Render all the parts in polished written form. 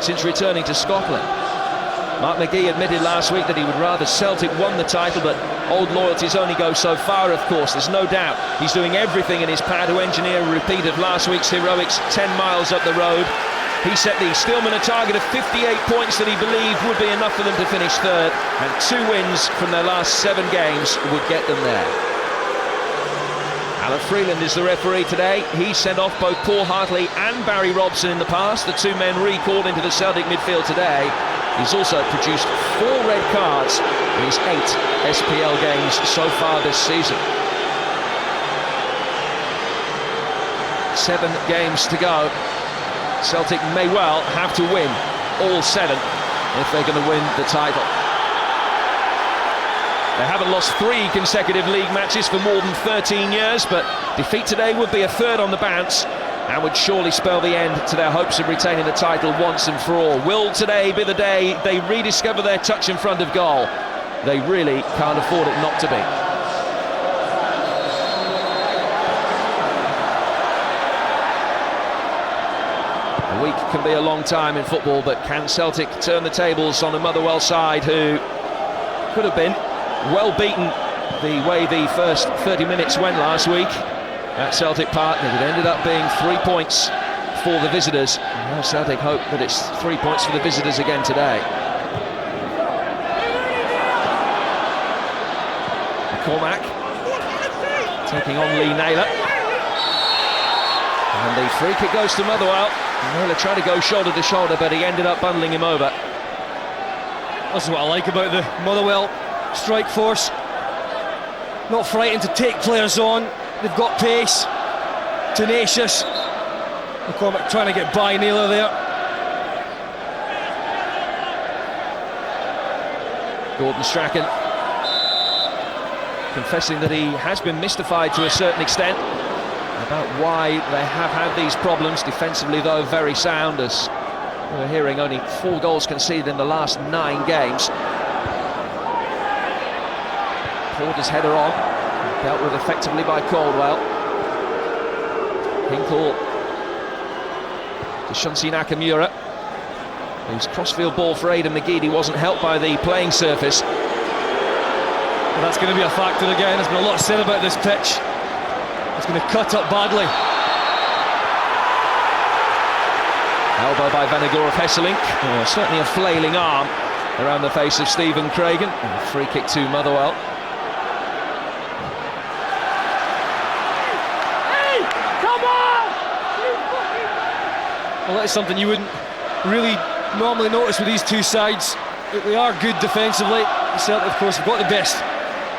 since returning to Scotland. Mark McGee admitted last week that he would rather Celtic won the title, but old loyalties only go so far, of course. There's no doubt he's doing everything in his power to engineer a repeat of last week's heroics 10 miles up the road. He set the Steelmen a target of 58 points that he believed would be enough for them to finish third, and 2 wins from their last 7 games would get them there. Alan Freeland is the referee today. He sent off both Paul Hartley and Barry Robson in the past, the 2 men recalled into the Celtic midfield today. He's also produced 4 red cards in his 8 SPL games so far this season. 7 games to go. Celtic may well have to win all 7 if they're going to win the title. They haven't lost 3 consecutive league matches for more than 13 years, but defeat today would be a 3rd on the bounce and would surely spell the end to their hopes of retaining the title once and for all. Will today be the day they rediscover their touch in front of goal? They really can't afford it not to be. A week can be a long time in football, but can Celtic turn the tables on a Motherwell side who could have been well beaten the way the first 30 minutes went last week at Celtic Park? It ended up being 3 points for the visitors. Now Celtic hope that it's 3 points for the visitors again today. McCormack taking on Lee Naylor, and the free kick goes to Motherwell. Naylor tried to go shoulder to shoulder, but he ended up bundling him over. This is what I like about the Motherwell strike force. Not frightened to take players on. They've got pace, tenacious. McCormack trying to get by Naylor there. Gordon Strachan confessing that he has been mystified to a certain extent about why they have had these problems. Defensively, though, very sound, as we're hearing only 4 goals conceded in the last 9 games. Porter's header on, dealt with effectively by Caldwell. Hinkle to Shunsi Nakamura, whose crossfield ball for Aidan McGeady wasn't helped by the playing surface. Well, that's going to be a factor again. There's been a lot said about this pitch. It's going to cut up badly. Elbow by Vanagor of Hesselink. Oh, certainly a flailing arm around the face of Stephen Craigan. And a free kick to Motherwell. Hey, come on! Well, that's something you wouldn't really normally notice with these 2 sides. They are good defensively. Celtic, of course, have got the best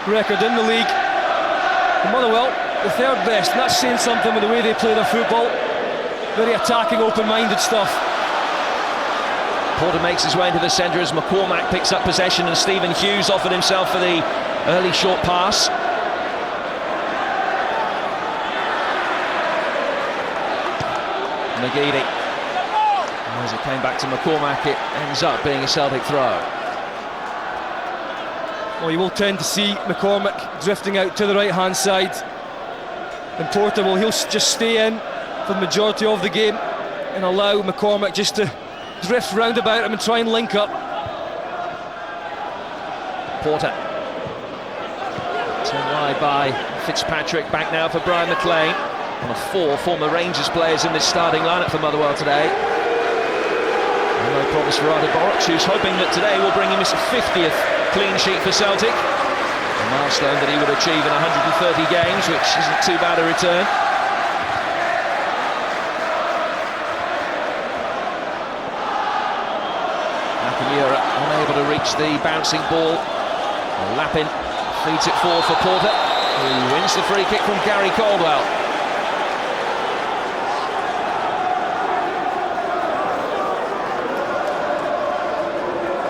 record in the league. And Motherwell, the 3rd best, and that's saying something with the way they play their football. Very attacking, open-minded stuff. Porter makes his way into the centre as McCormack picks up possession, and Stephen Hughes offered himself for the early short pass. McGeady. As it came back to McCormack, it ends up being a Celtic throw. Well, you will tend to see McCormack drifting out to the right-hand side. And Porter, well, he'll just stay in for the majority of the game and allow McCormack just to drift round about him and try and link up. Porter. Turned wide by Fitzpatrick, back now for Brian McLean. One of 4 former Rangers players in this starting lineup for Motherwell today. And no promise for Arda Boric, who's hoping that today will bring him his 50th clean sheet for Celtic. A milestone that he would achieve in 130 games, which isn't too bad a return. Nakamura unable to reach the bouncing ball. Lappin feeds it forward for Porter, who wins the free kick from Gary Caldwell.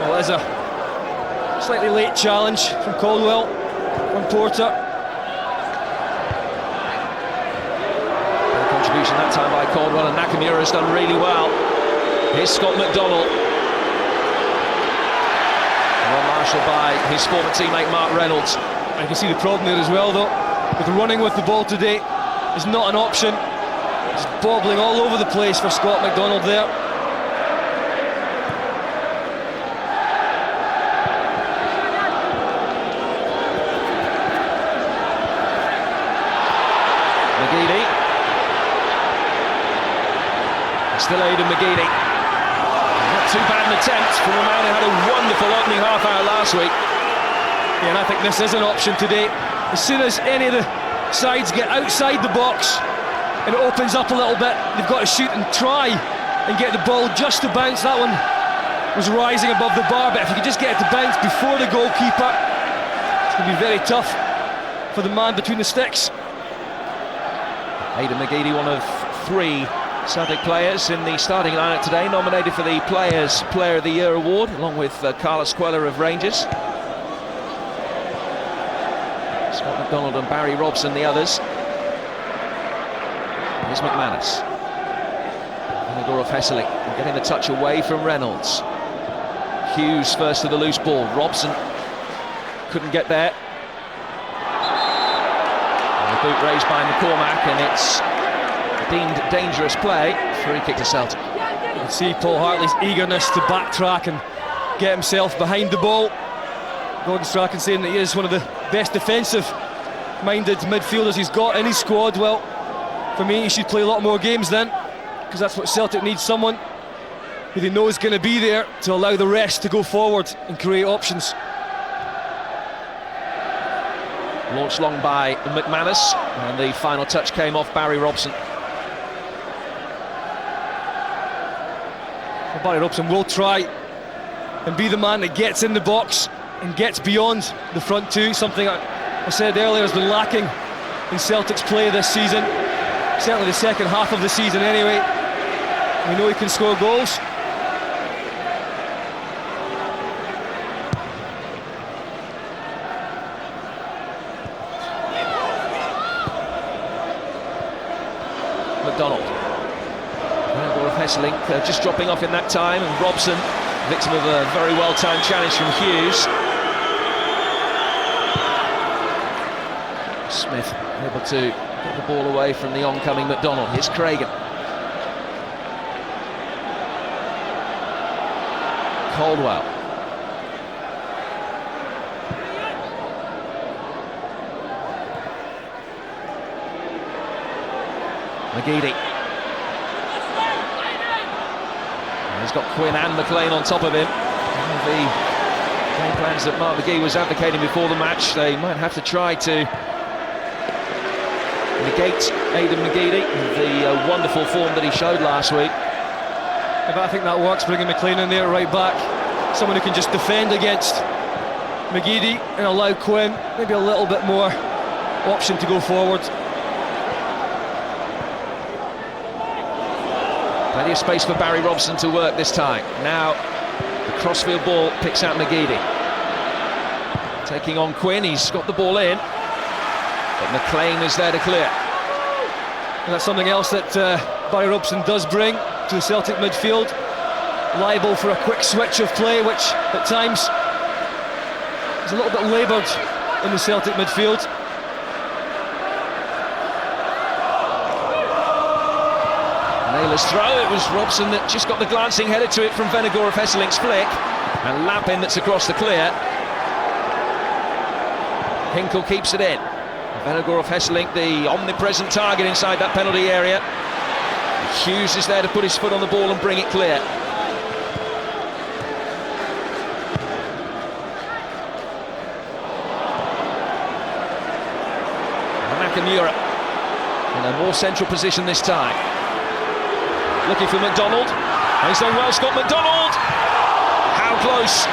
Well, there's a slightly late challenge from Caldwell on Porter. Contribution that time by Caldwell, and Nakamura has done really well. Here's Scott McDonald. Well marshalled by his former teammate Mark Reynolds. I can see the problem there as well, though. With running with the ball today is not an option. Just bobbling all over the place for Scott McDonald there. Still Aidan McGeady. Not too bad an attempt from a man who had a wonderful opening half hour last week. Yeah, and I think this is an option today. As soon as any of the sides get outside the box and it opens up a little bit, they've got to shoot and try and get the ball just to bounce. That one was rising above the bar, but if you could just get it to bounce before the goalkeeper, it's going to be very tough for the man between the sticks. Aidan McGeady, one of 3 Celtic players in the starting lineup today, nominated for the Players Player of the Year award, along with Carlos Queller of Rangers. Scott McDonald and Barry Robson, the others. Here's McManus. Venegor of Hesselink getting the touch away from Reynolds. Hughes first to the loose ball. Robson couldn't get there. And the boot raised by McCormack, and it's deemed dangerous play. Free kick to Celtic. You can see Paul Hartley's eagerness to backtrack and get himself behind the ball. Gordon Strachan saying that he is one of the best defensive-minded midfielders he's got in his squad. Well, for me, he should play a lot more games then, because that's what Celtic needs, someone who they know is going to be there to allow the rest to go forward and create options. Launched long by McManus, and the final touch came off Barry Robson. Well, Barry Robson will try and be the man that gets in the box and gets beyond the front two, something I said earlier has been lacking in Celtic's play this season, certainly the second half of the season anyway. We know he can score goals. McDonald. Venegor of Hesselink just dropping off in that time, and Robson, victim of a very well-timed challenge from Hughes. Smith able to get the ball away from the oncoming McDonald. Here's Cragen. Caldwell. McGeady. And he's got Quinn and McLean on top of him. One of the game plans that Mark McGee was advocating before the match. They might have to try to negate Aidan McGeady, the wonderful form that he showed last week. Yeah, but I think that works, bringing McLean in there right back. Someone who can just defend against McGeady and allow Quinn maybe a little bit more option to go forward. Plenty of space for Barry Robson to work this time. Now the crossfield ball picks out McGeady. Taking on Quinn, he's got the ball in, but McLean is there to clear. And that's something else that Barry Robson does bring to the Celtic midfield. Liable for a quick switch of play, which at times is a little bit laboured in the Celtic midfield. Naylor's throw, it was Robson that just got the glancing header to it from Venegor of Hesselink's flick, and Lappin that's across the clear. Hinkle keeps it in. Venegor of Hesselink, the omnipresent target inside that penalty area. Hughes is there to put his foot on the ball and bring it clear. Nakamura in a more central position this time. Looking for McDonald, and he's done well, Scott McDonald! How close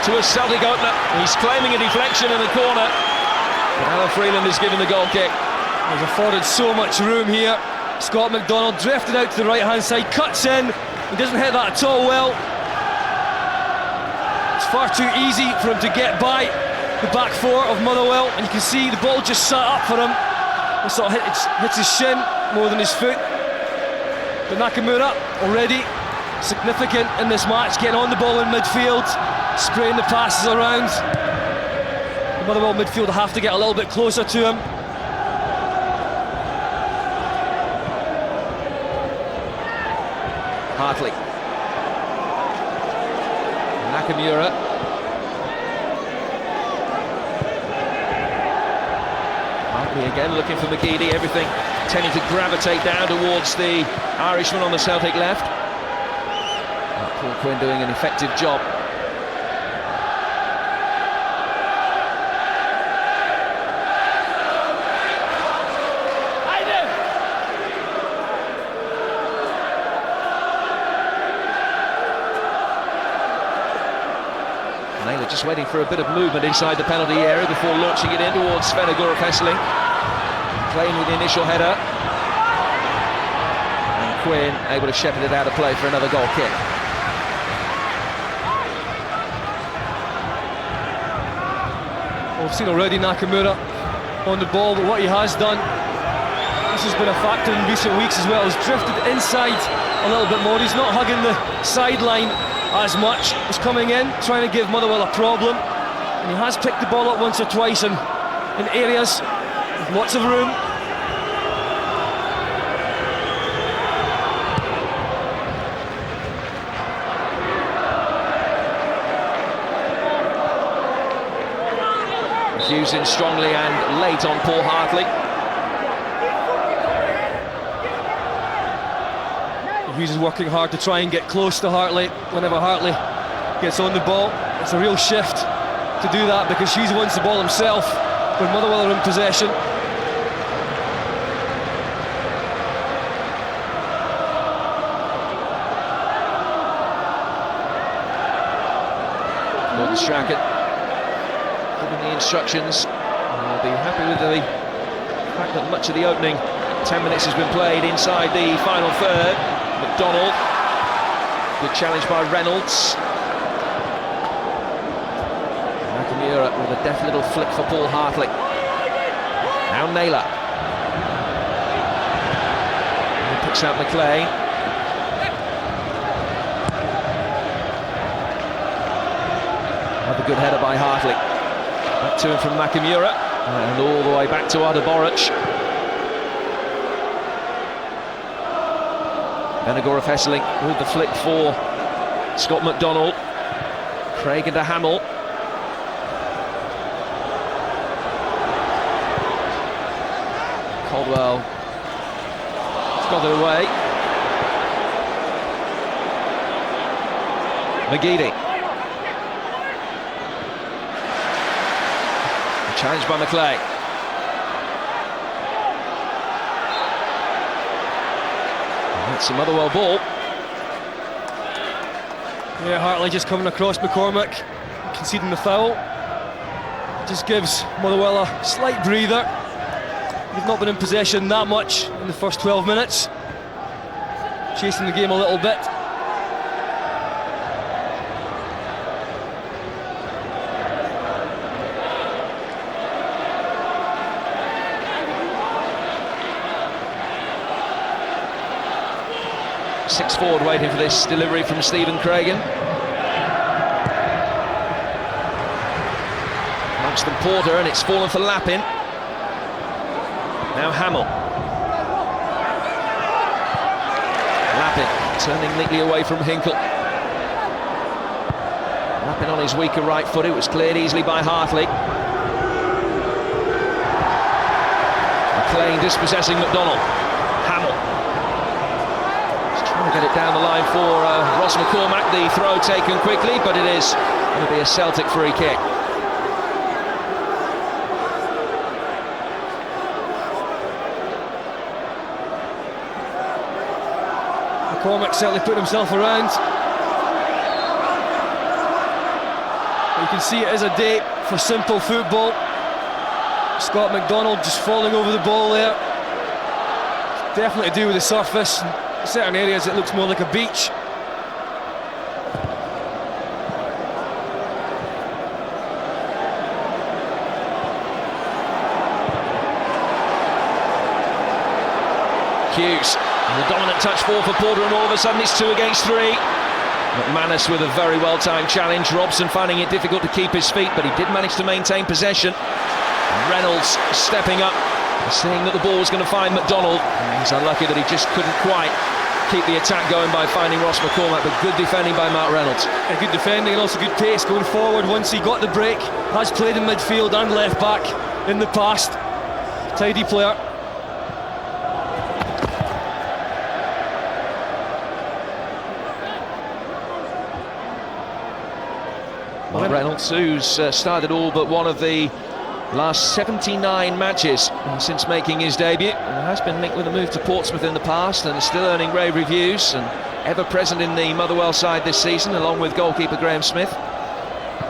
to a Celtic opener. He's claiming a deflection in the corner, but Alan Freeland is giving the goal kick. He's afforded so much room here. Scott McDonald drifted out to the right hand side, cuts in, he doesn't hit that at all well. It's far too easy for him to get by the back four of Motherwell, and you can see the ball just sat up for him. It sort of hits his shin more than his foot. But Nakamura already significant in this match, getting on the ball in midfield, spraying the passes around. The Motherwell midfield have to get a little bit closer to him. Hartley. Nakamura. McGeady again looking for McGeady, everything tending to gravitate down towards the Irishman on the Celtic left. Paul Quinn doing an effective job. Naylor just waiting for a bit of movement inside the penalty area before launching it in towards Sven Hesseling. Playing with the initial header. And Quinn able to shepherd it out of play for another goal kick. We've seen already Nakamura on the ball, but what he has done, this has been a factor in recent weeks as well, has drifted inside a little bit more. He's not hugging the sideline as much. He's coming in, trying to give Motherwell a problem, and he has picked the ball up once or twice in areas with lots of room. Using strongly and late on Paul Hartley. Hughes is working hard to try and get close to Hartley. Whenever Hartley gets on the ball, it's a real shift to do that because Hughes wants the ball himself when Motherwell are in possession. Gordon Strachan giving the instructions. I'll be happy with the fact that much of the opening 10 minutes has been played inside the final third. McDonald, good challenge by Reynolds. Nakamura with a deft little flick for Paul Hartley. Now Naylor. He picks out McLean. Another good header by Hartley. Back to him from Nakamura, and all the way back to Arda Boric. Benagorov Hesseling with the flick for Scott McDonald. Craig into Hamill. Caldwell got it away. McGeady. Challenged by McLean. That's a Motherwell ball. Yeah, Hartley just coming across McCormick, conceding the foul. Just gives Motherwell a slight breather. They've not been in possession that much in the first 12 minutes. Chasing the game a little bit. Six forward waiting for this delivery from Stephen Craigan. Amongst them Porter, and it's fallen for Lappin. Now Hamill. Lappin turning neatly away from Hinkle. Lappin on his weaker right foot. It was cleared easily by Hartley. McLean dispossessing McDonald. Hamill. Trying to get it down the line for Ross McCormack. The throw taken quickly, but it is going to be a Celtic free kick. McCormack certainly put himself around. You can see it is a day for simple football. Scott McDonald just falling over the ball there. Definitely to do with the surface. In certain areas it looks more like a beach. Hughes, the dominant touch forward for Porter, and all of a sudden it's 2 against 3. McManus with a very well-timed challenge. Robson finding it difficult to keep his feet, but he did manage to maintain possession. Reynolds stepping up, seeing that the ball was going to find McDonald. He's unlucky that he just couldn't quite keep the attack going by finding Ross McCormack, but good defending by Mark Reynolds. Yeah, good defending and also good pace going forward once he got the break. Has played in midfield and left back in the past. tidy player. Mark Reynolds, who's started all but one of the last 79 matches since making his debut, and has been linked with a move to Portsmouth in the past and is still earning rave reviews and ever present in the Motherwell side this season, along with goalkeeper Graham Smith.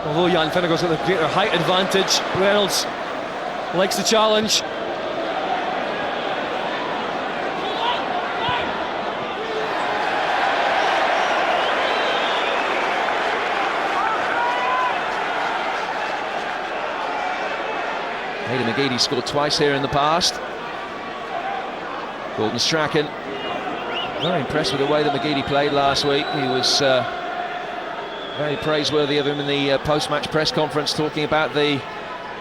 Although Jan Finnegan's got the greater height advantage, Reynolds likes the challenge. Aidan McGeady scored twice here in the past. Gordon Strachan, very impressed with the way that McGeady played last week. He was very praiseworthy of him in the post-match press conference, talking about the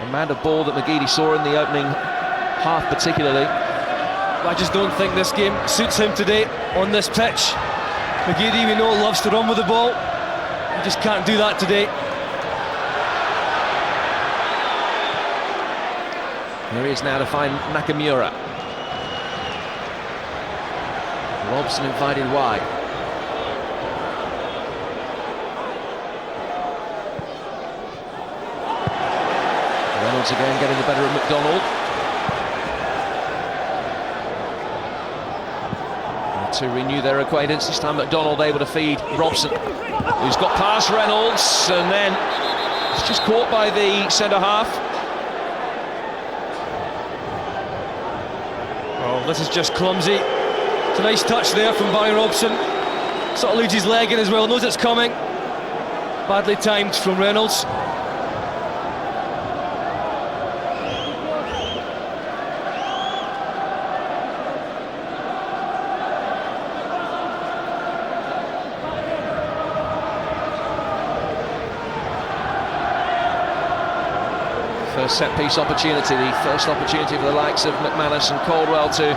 amount of ball that McGeady saw in the opening half particularly. I just don't think this game suits him today on this pitch. McGeady, we know, loves to run with the ball. He just can't do that today. Here he is now to find Nakamura. Robson invited wide. Reynolds again getting the better of McDonald. And to renew their acquaintance, this time McDonald able to feed Robson, who's got past Reynolds, and then it's just caught by the centre-half. Oh, this is just clumsy. It's a nice touch there from Barry Robson. Sort of leaves his leg in as well, knows it's coming. Badly timed from Reynolds. First set-piece opportunity, the first opportunity for the likes of McManus and Caldwell to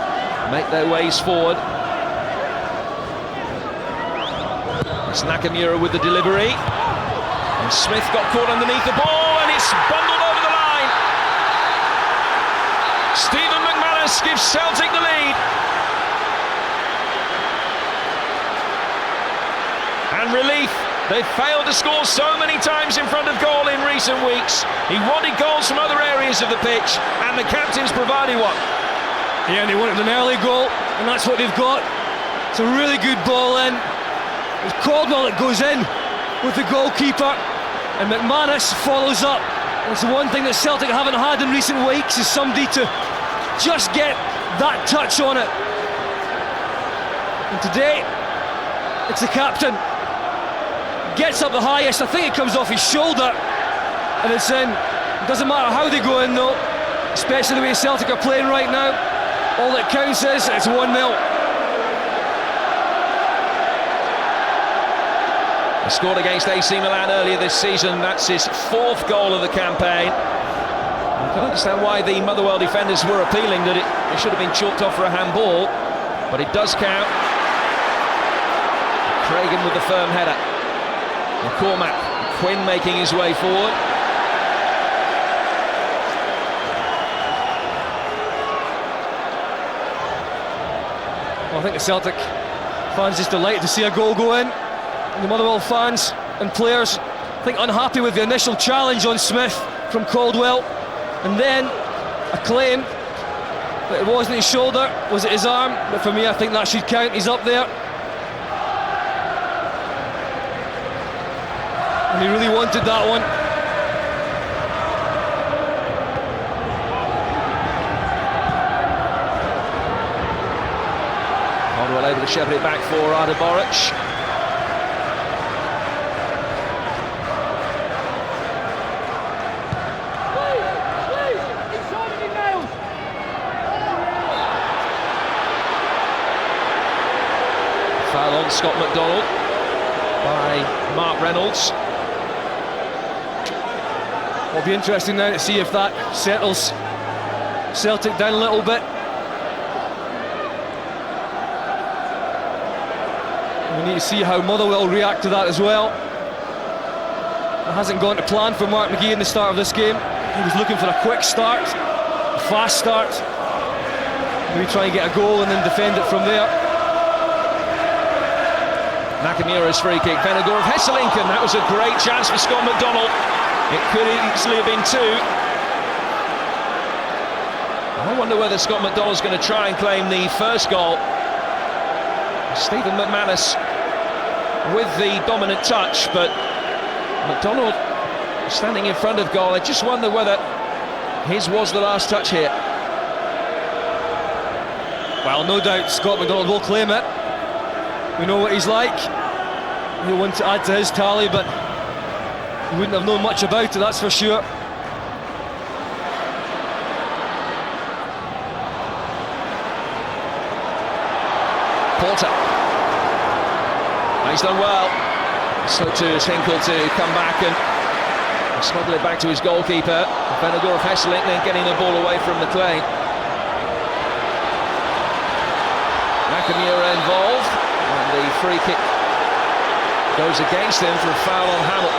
make their ways forward. It's Nakamura with the delivery, and Smith got caught underneath the ball, and it's bundled over the line. Stephen McManus gives Celtic the lead. And relief. They've failed to score so many times in front of goal in recent weeks. He wanted goals from other areas of the pitch, and the captain's provided one. Yeah, and they wanted an early goal, and that's what they've got. It's a really good ball in. It's Caldwell that goes in with the goalkeeper, and McManus follows up. It's the one thing that Celtic haven't had in recent weeks, is somebody to just get that touch on it. And today, it's the captain. Gets up the highest, I think it comes off his shoulder, and it's in. It doesn't matter how they go in though, especially the way Celtic are playing right now. All that counts is it's 1-0. He scored against AC Milan earlier this season. That's his fourth goal of the campaign. I can understand why the Motherwell defenders were appealing that it should have been chalked off for a handball, but it does count. Cragen with the firm header. McCormack, Quinn making his way forward. Well, I think the Celtic fans just delighted to see a goal go in. And the Motherwell fans and players, I think, unhappy with the initial challenge on Smith from Caldwell, and then a claim that it wasn't his shoulder, was it his arm? But for me, I think that should count. He's up there. And he really wanted that one. Motherwell able to shepherd it back for Arda Boric. Foul on Scott McDonald by Mark Reynolds. It'll be interesting now to see if that settles Celtic down a little bit. We need to see how Motherwell react to that as well. It hasn't gone to plan for Mark McGee in the start of this game. He was looking for a quick start, a fast start. Maybe try and get a goal and then defend it from there. Nakamura's free kick, Venegor of Hesselinken. That was a great chance for Scott McDonald. It could easily have been two. I wonder whether Scott McDonald's going to try and claim the first goal. Stephen McManus with the dominant touch, but McDonald standing in front of goal. I just wonder whether his was the last touch here. Well, no doubt Scott McDonald will claim it. We know what he's like. He'll want to add to his tally, but he wouldn't have known much about it, that's for sure. Porter. He's done well. So too is Hinkle to come back and smuggle it back to his goalkeeper. Venegor of Hesseling then getting the ball away from McLean. Nakamura involved, and the free kick goes against him for a foul on Hamill.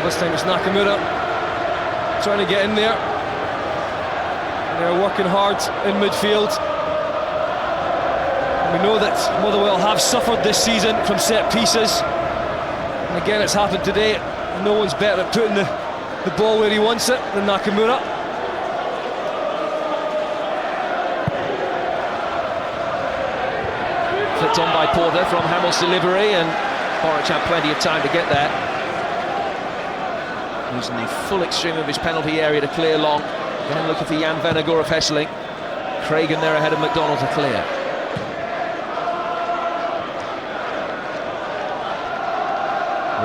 This time it's Nakamura trying to get in there. They're working hard in midfield. We know that Motherwell have suffered this season from set pieces, and again it's happened today. No one's better at putting the ball where he wants it than Nakamura. Flicked on by Porter from Hamill's delivery, and Boric had plenty of time to get there. Using the full extreme of his penalty area to clear long. Again looking for Jan Venegor of Hesseling. Cragen there ahead of McDonald to clear.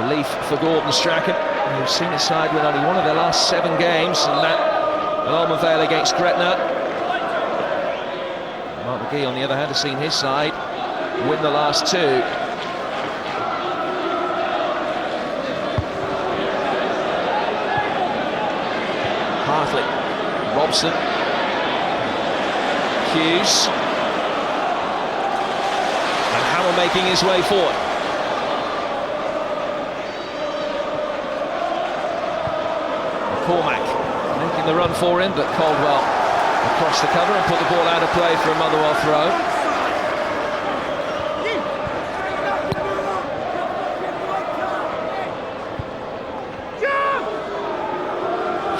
Relief for Gordon Strachan. We've seen his side win only one of their last 7 games, and that at Alderman Vale against Gretna. Mark McGee, on the other hand, has seen his side win the last 2. Hartley, Robson, Hughes, and Hamill making his way forward. Cormac making the run for him, but Caldwell across the cover and put the ball out of play for a Motherwell throw.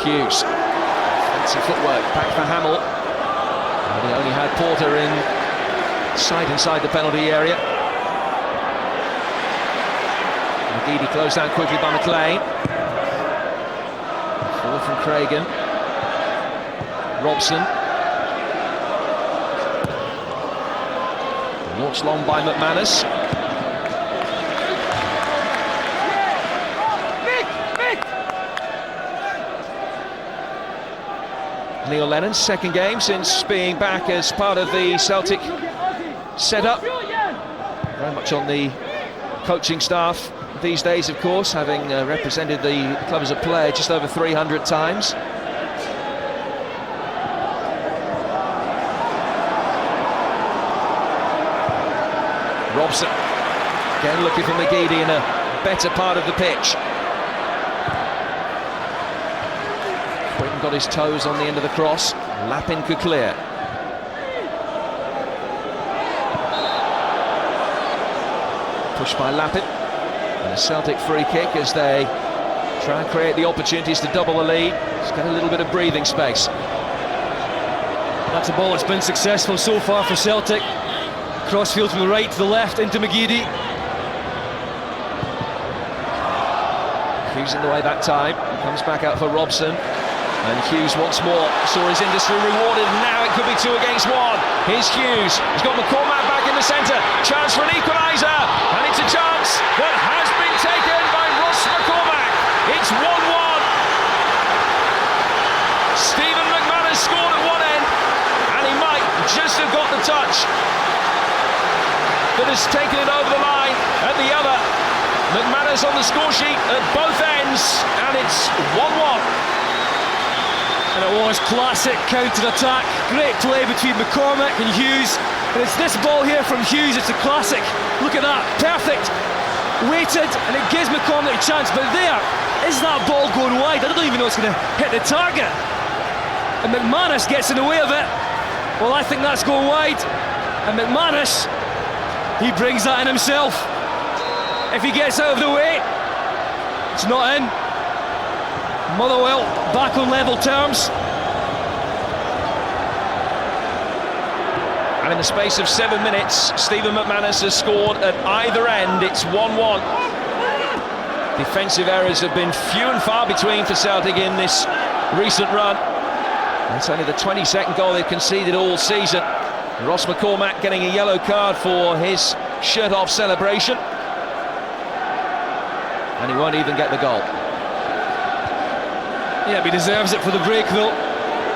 Hughes, fancy footwork back for Hamill, and he only had Porter inside the penalty area. McGeady closed down quickly by McLean. From Cragen, Robson, launched long by McManus. Neil Lennon's second game since being back as part of the Celtic setup. Very much on the coaching staff these days, of course, having represented the club as a player just over 300 times. Robson, again looking for McGeady in a better part of the pitch. Quinn got his toes on the end of the cross. Lappin could clear. Pushed by Lappin. And a Celtic free kick as they try and create the opportunities to double the lead. Just get a little bit of breathing space. That's a ball that's been successful so far for Celtic. Crossfield from the right to the left into McGeady. Hughes in the way that time. He comes back out for Robson. And Hughes once more saw his industry rewarded. Now it could be 2 against 1. Here's Hughes. He's got McCormack back in the centre. Chance for an equaliser. And it's a chance that has been taken by Ross McCormack. It's 1-1. Stephen McManus scored at one end, and he might just have got the touch that has taken it over the line at the other. McManus on the score sheet at both ends, and it's 1-1. And it was classic counter-attack. Great play between McCormack and Hughes. And it's this ball here from Hughes, it's a classic. Look at that, perfect. waited, and it gives McCormick a chance, but there is that ball going wide. I don't even know it's going to hit the target, and McManus gets in the way of it. Well, I think that's going wide, and McManus, he brings that in himself. If he gets out of the way, it's not in. Motherwell back on level terms. And in the space of 7 minutes, Stephen McManus has scored at either end. It's 1-1. Defensive errors have been few and far between for Celtic in this recent run. It's only the 22nd goal they've conceded all season. Ross McCormack getting a yellow card for his shirt-off celebration. And he won't even get the goal. Yeah, he deserves it for the break though.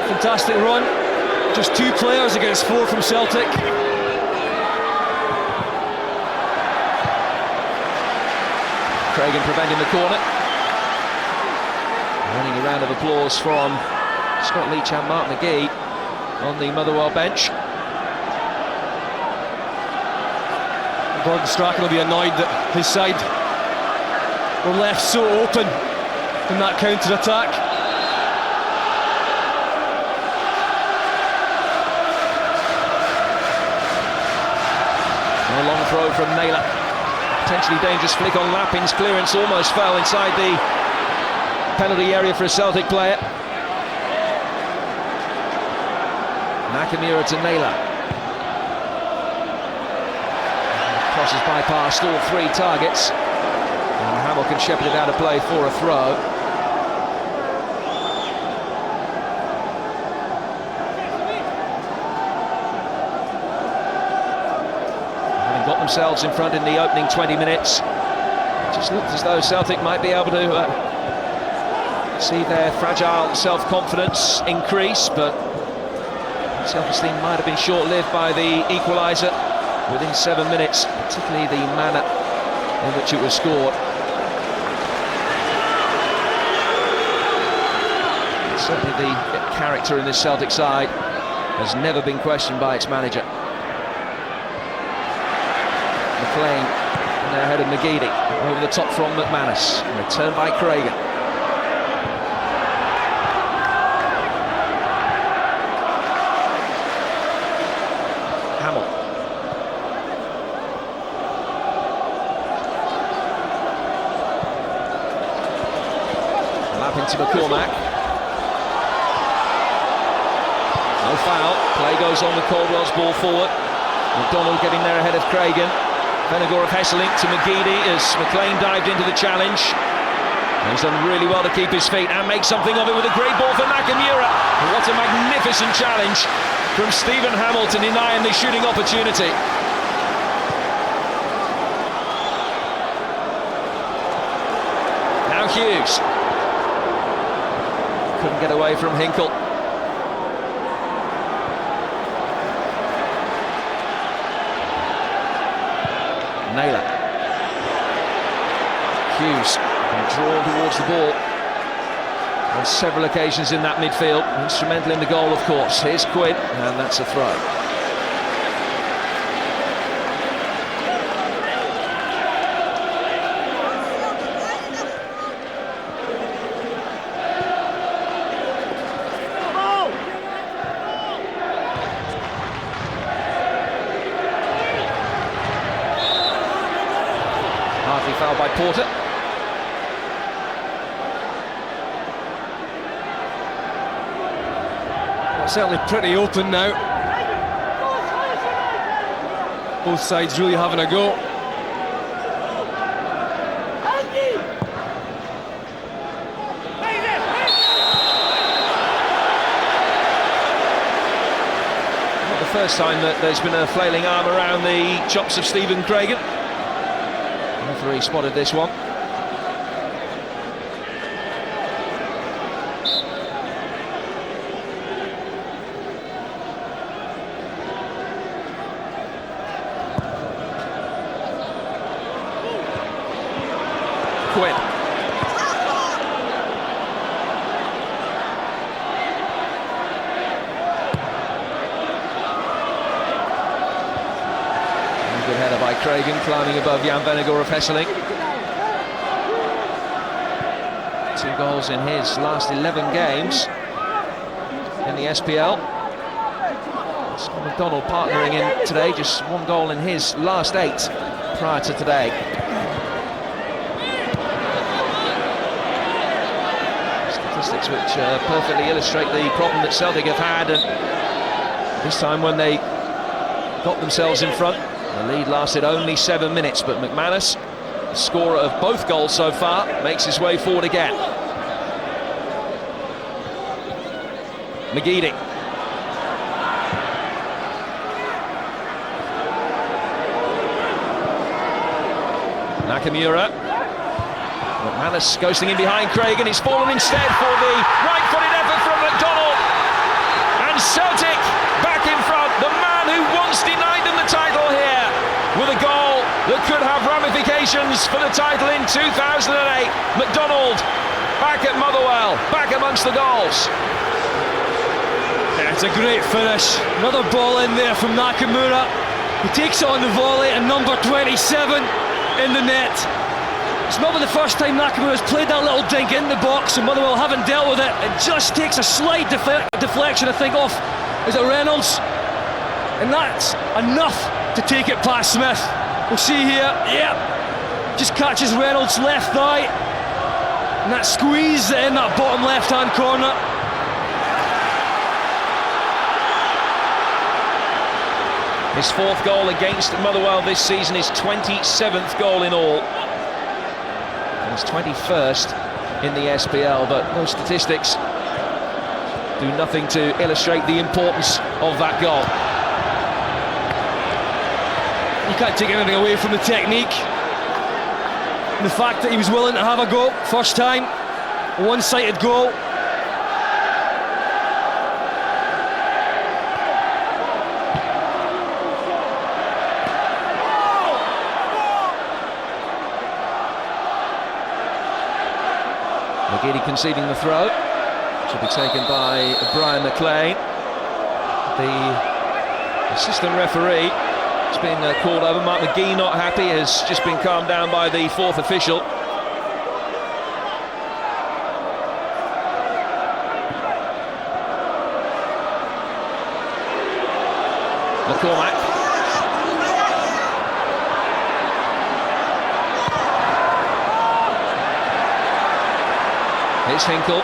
Fantastic run. Just 2 players against 4 from Celtic. Craigan preventing the corner. Running a round of applause from Scott Leach and Mark McGee on the Motherwell bench. Gordon Strachan will be annoyed that his side were left so open in that counter-attack. A long throw from Naylor. Potentially dangerous flick on Lappin's clearance, almost fell inside the penalty area for a Celtic player. Nakamura to Naylor. Crosses bypassed all 3 targets. And Hamilton shepherded it out of play for a throw. Got themselves in front in the opening 20 minutes. It just looked as though Celtic might be able to see their fragile self-confidence increase, but self-esteem might have been short-lived by the equaliser within 7 minutes, particularly the manner in which it was scored. Certainly the character in this Celtic side has never been questioned by its manager. McLean and they're ahead of McGeady, over the top from McManus, returned by Craigan. Hamill. Lappin to McCormack. No foul, play goes on with Caldwell's ball forward. McDonald getting there ahead of Craigan. Venegor of Hesselink to McGeady as McLean dived into the challenge. And he's done really well to keep his feet and make something of it with a great ball for Nakamura. What a magnificent challenge from Stephen Hamilton, denying the shooting opportunity. Now Hughes. Couldn't get away from Hinkle. Naylor. Hughes drawn towards the ball on several occasions in that midfield. Instrumental in the goal, of course. Here's Quinn, and that's a throw. Foul by Porter. Well, certainly pretty open now. Both sides really having a go. Not the first time that there's been a flailing arm around the chops of Stephen Craigan. The referee spotted this one. Quinn. Good header by Craigan, climbing above Jan Vennegoor of Hesseling. 2 goals in his last 11 games in the SPL. Scott McDonald partnering in today, just 1 goal in his last 8 prior to today. Statistics which perfectly illustrate the problem that Celtic have had, and this time when they got themselves in front, the lead lasted only 7 minutes, but McManus, the scorer of both goals so far, makes his way forward again. McGeady. Nakamura. McManus ghosting in behind Craig, and he's fallen instead for the right-footed effort from McDonald. And Celtic back in front. The man who once denied them the title here with a goal that could have ramifications for the title in 2008. McDonald back at Motherwell, back amongst the goals. Yeah, it's a great finish. Another ball in there from Nakamura. He takes it on the volley, and number 27 in the net. It's not been the first time Nakamura's played that little dink in the box, and Motherwell haven't dealt with it. It just takes a slight deflection, I think, off. Is it Reynolds? And that's enough to take it past Smith. We'll see here. Yep. Just catches Reynolds' left thigh, and that squeeze in that bottom left-hand corner. His 4th goal against Motherwell this season, his 27th goal in all. And his 21st in the SPL, but those statistics do nothing to illustrate the importance of that goal. You can't take anything away from the technique. And the fact that he was willing to have a go, first time, a one-sided goal. McGeady conceding the throw. Should be taken by Brian McLean. The assistant referee has been called over. Mark McGee not happy, has just been calmed down by the 4th official. McCormack. It's Hinkle.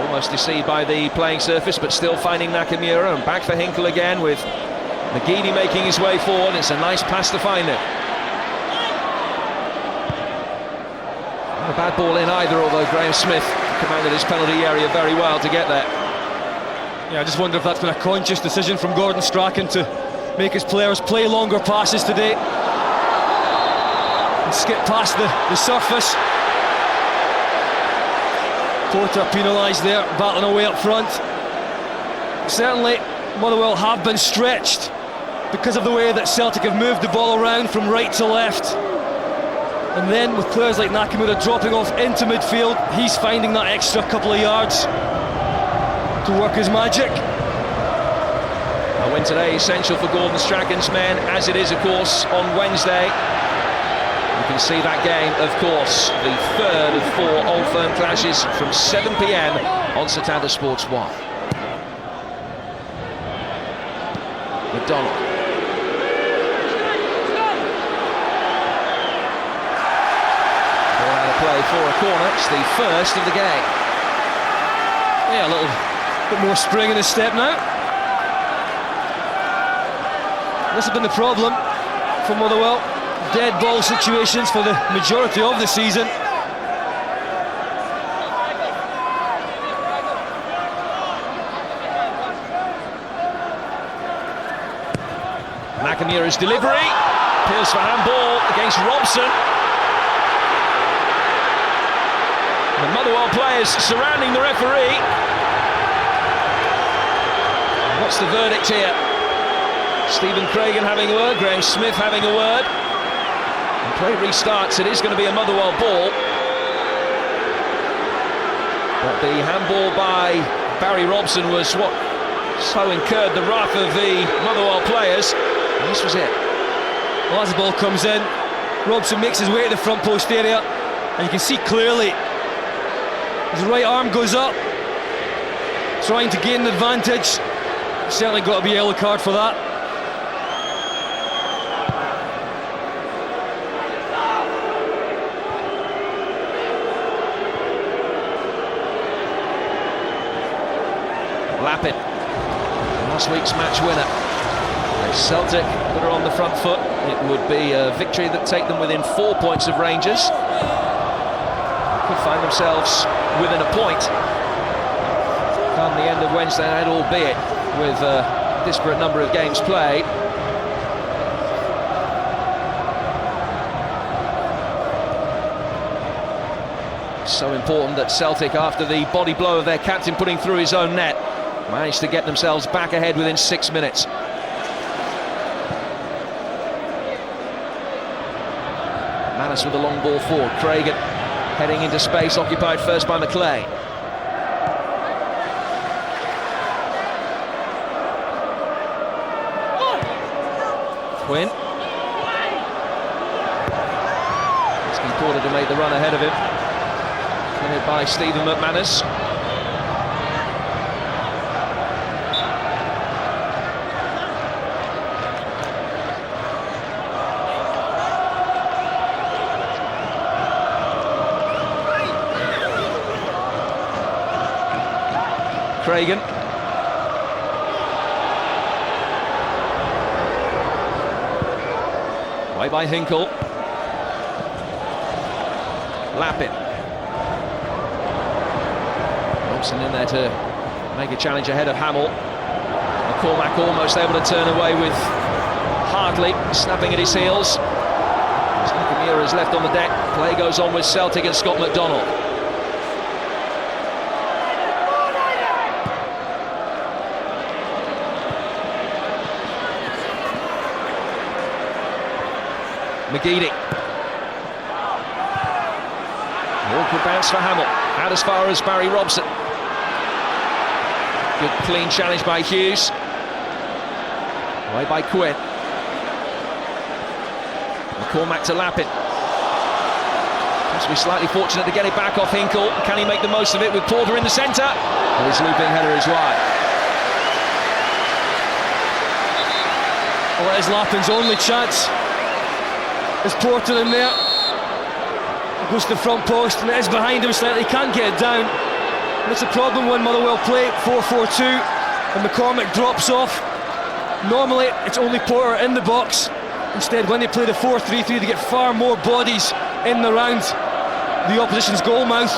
Almost deceived by the playing surface, but still finding Nakamura, and back for Hinkle again with McGeady making his way forward. It's a nice pass to find him. Not a bad ball in either, although Graham Smith commanded his penalty area very well to get there. Yeah, I just wonder if that's been a conscious decision from Gordon Strachan to make his players play longer passes today and skip past the surface. Porter penalised there, battling away up front. Certainly Motherwell have been stretched because of the way that Celtic have moved the ball around from right to left, and then with players like Nakamura dropping off into midfield, he's finding that extra couple of yards to work his magic. A win today essential for Gordon Strachan's men, as it is of course on Wednesday. You can see that game, of course, the 3rd of 4 Old Firm clashes from 7 p.m. on Setanta Sports 1. McDonald. Ball out of play for a corner. It's the first of the game. Yeah, a little bit more spring in his step now. This has been the problem for Motherwell. Dead ball situations for the majority of the season. Nakamura's delivery, appeals for handball against Robson. The Motherwell players surrounding the referee. What's the verdict here? Stephen Craigan having a word, Graham Smith having a word. And play restarts, it is going to be a Motherwell ball. But the handball by Barry Robson was what so incurred the wrath of the Motherwell players. And this was it. Well, as the ball comes in, Robson makes his way to the front post area, and you can see clearly his right arm goes up, trying to gain an advantage. Certainly got to be a yellow card for that. Lappin, last week's match winner. If Celtic put her on the front foot, it would be a victory that take them within 4 points of Rangers. Could find themselves within a point come the end of Wednesday night, albeit with a disparate number of games played. So important that Celtic, after the body blow of their captain putting through his own net, managed to get themselves back ahead within 6 minutes. Manus with a long ball forward. Cragen heading into space, occupied first by McLean. Quinn. Asking Porter to make the run ahead of him. Cleared by Stephen McManus. Cragen. Away by Hinkle. Lappin. Robson in there to make a challenge ahead of Hamill. McCormack almost able to turn away with Hartley snapping at his heels. Nakamura is left on the deck. Play goes on with Celtic and Scott McDonald. McGeady. Awkward bounce for Hamill. Out as far as Barry Robson. Good clean challenge by Hughes. Away by Quinn. McCormack to Lappin. Seems to be slightly fortunate to get it back off Hinkle. Can he make the most of it with Porter in the centre? And his looping header is wide. Well, that is Lappin's only chance. There's Porter in there. It goes to the front post and it is behind him slightly. He can't get it down. And it's a problem when Motherwell play 4-4-2 and McCormack drops off. Normally it's only Porter in the box. Instead, when they play the 4-3-3, they get far more bodies in and around the opposition's goal mouth.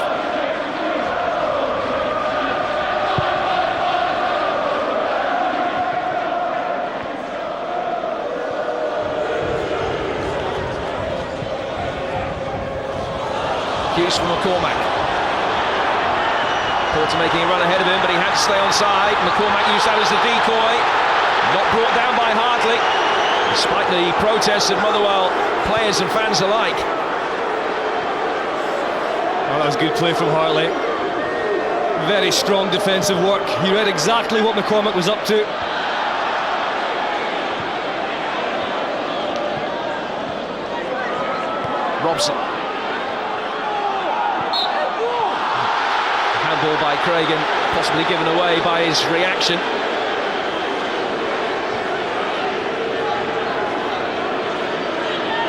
Hughes from McCormack. Porter making a run ahead of him, but he had to stay on side. McCormack used that as a decoy. Not brought down by Hartley, despite the protests of Motherwell players and fans alike. Oh, that was good play from Hartley. Very strong defensive work. He read exactly what McCormack was up to. Robson. Handball by Cragen, possibly given away by his reaction.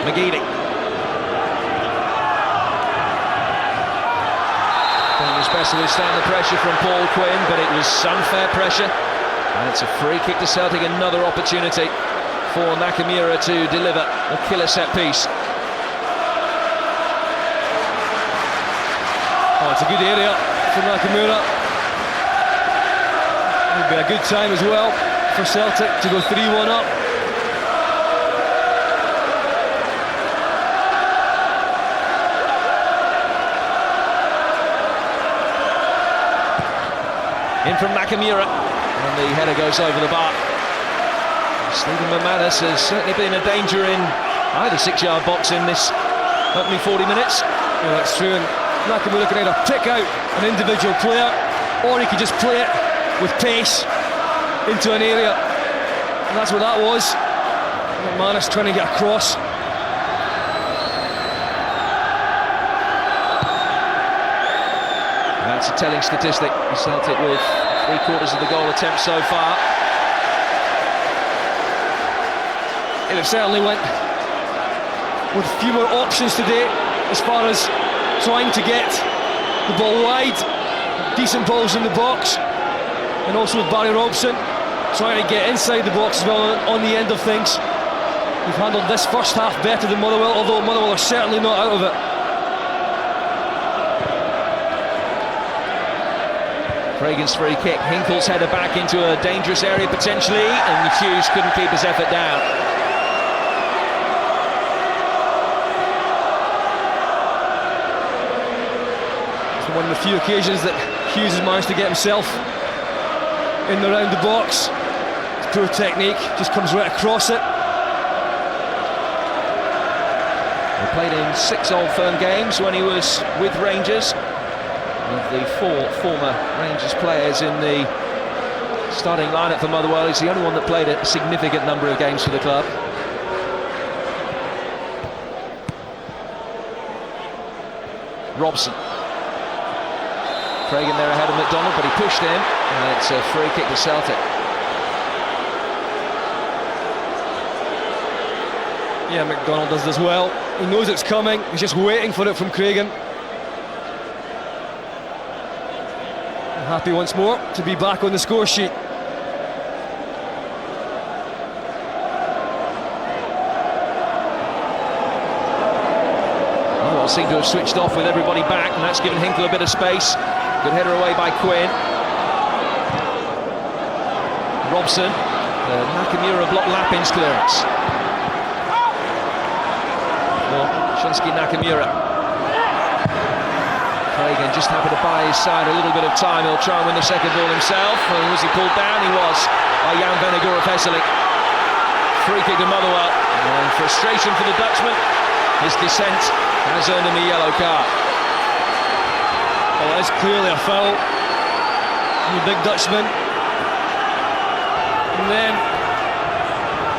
McGeady. Doing his best to withstand the pressure from Paul Quinn, but it was unfair pressure. And it's a free kick to Celtic, another opportunity for Nakamura to deliver a killer set piece. Oh, it's a good area for Nakamura. It'll be a good time as well for Celtic to go 3-1 up. In from Nakamura, and the header goes over the bar. Stephen McManus has certainly been a danger in either 6-yard box in this opening 40 minutes. Yeah, that's true. And Nakamura can either pick out an individual player, or he can just play it with pace into an area, and that's what that was. McManus trying to get across. That's a telling statistic. Celtic with 3/4 of the goal attempts so far. It certainly went with a few more options today as far as trying to get the ball wide, decent balls in the box, and also with Barry Robson trying to get inside the box as well on the end of things. We've handled this first half better than Motherwell, although Motherwell are certainly not out of it. Cragen's free kick, Hinkle's header back into a dangerous area potentially, and Hughes couldn't keep his effort down. It's one of the few occasions that Hughes has managed to get himself in and around the box. It's poor technique, just comes right across it. He played in 6 Old Firm games when he was with Rangers. Of the 4 former Rangers players in the starting lineup for Motherwell, he's the only one that played a significant number of games for the club. Robson. Cragen there ahead of McDonald, but he pushed in, and it's a free kick to Celtic. Yeah, McDonald does this well. He knows it's coming, he's just waiting for it from Cragen. Happy once more to be back on the score sheet. Motherwell seem to have switched off with everybody back, and that's given Hinkle a bit of space. Good header away by Quinn. Robson, the Nakamura block Lapin's clearance. Well, Shunsuke Nakamura. Cragen just happy to buy his side a little bit of time. He'll try and win the second ball himself. And was he pulled down? He was, by Jan Vennegoor of Hesselink. Free kick to Motherwell. And frustration for the Dutchman. His dissent has earned him a yellow card. Well, it's clearly a foul. The big Dutchman. And then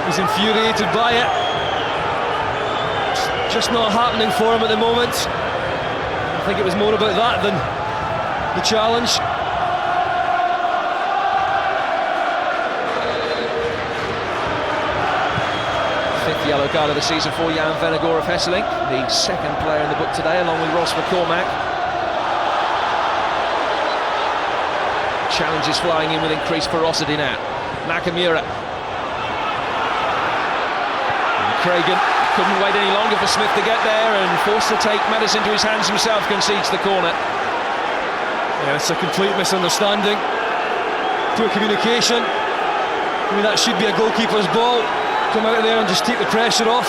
he's infuriated by it. It's just not happening for him at the moment. I think it was more about that than the challenge. Fifth yellow card of the season for Jan Vennegoor of Hesselink, the second player in the book today, along with Ross McCormack. Challenges flying in with increased ferocity now. Nakamura. And Cragen couldn't wait any longer for Smith to get there, and forced to take matters into his hands himself, concedes the corner. Yeah, it's a complete misunderstanding. Poor communication. I mean, that should be a goalkeeper's ball. Come out of there and just take the pressure off.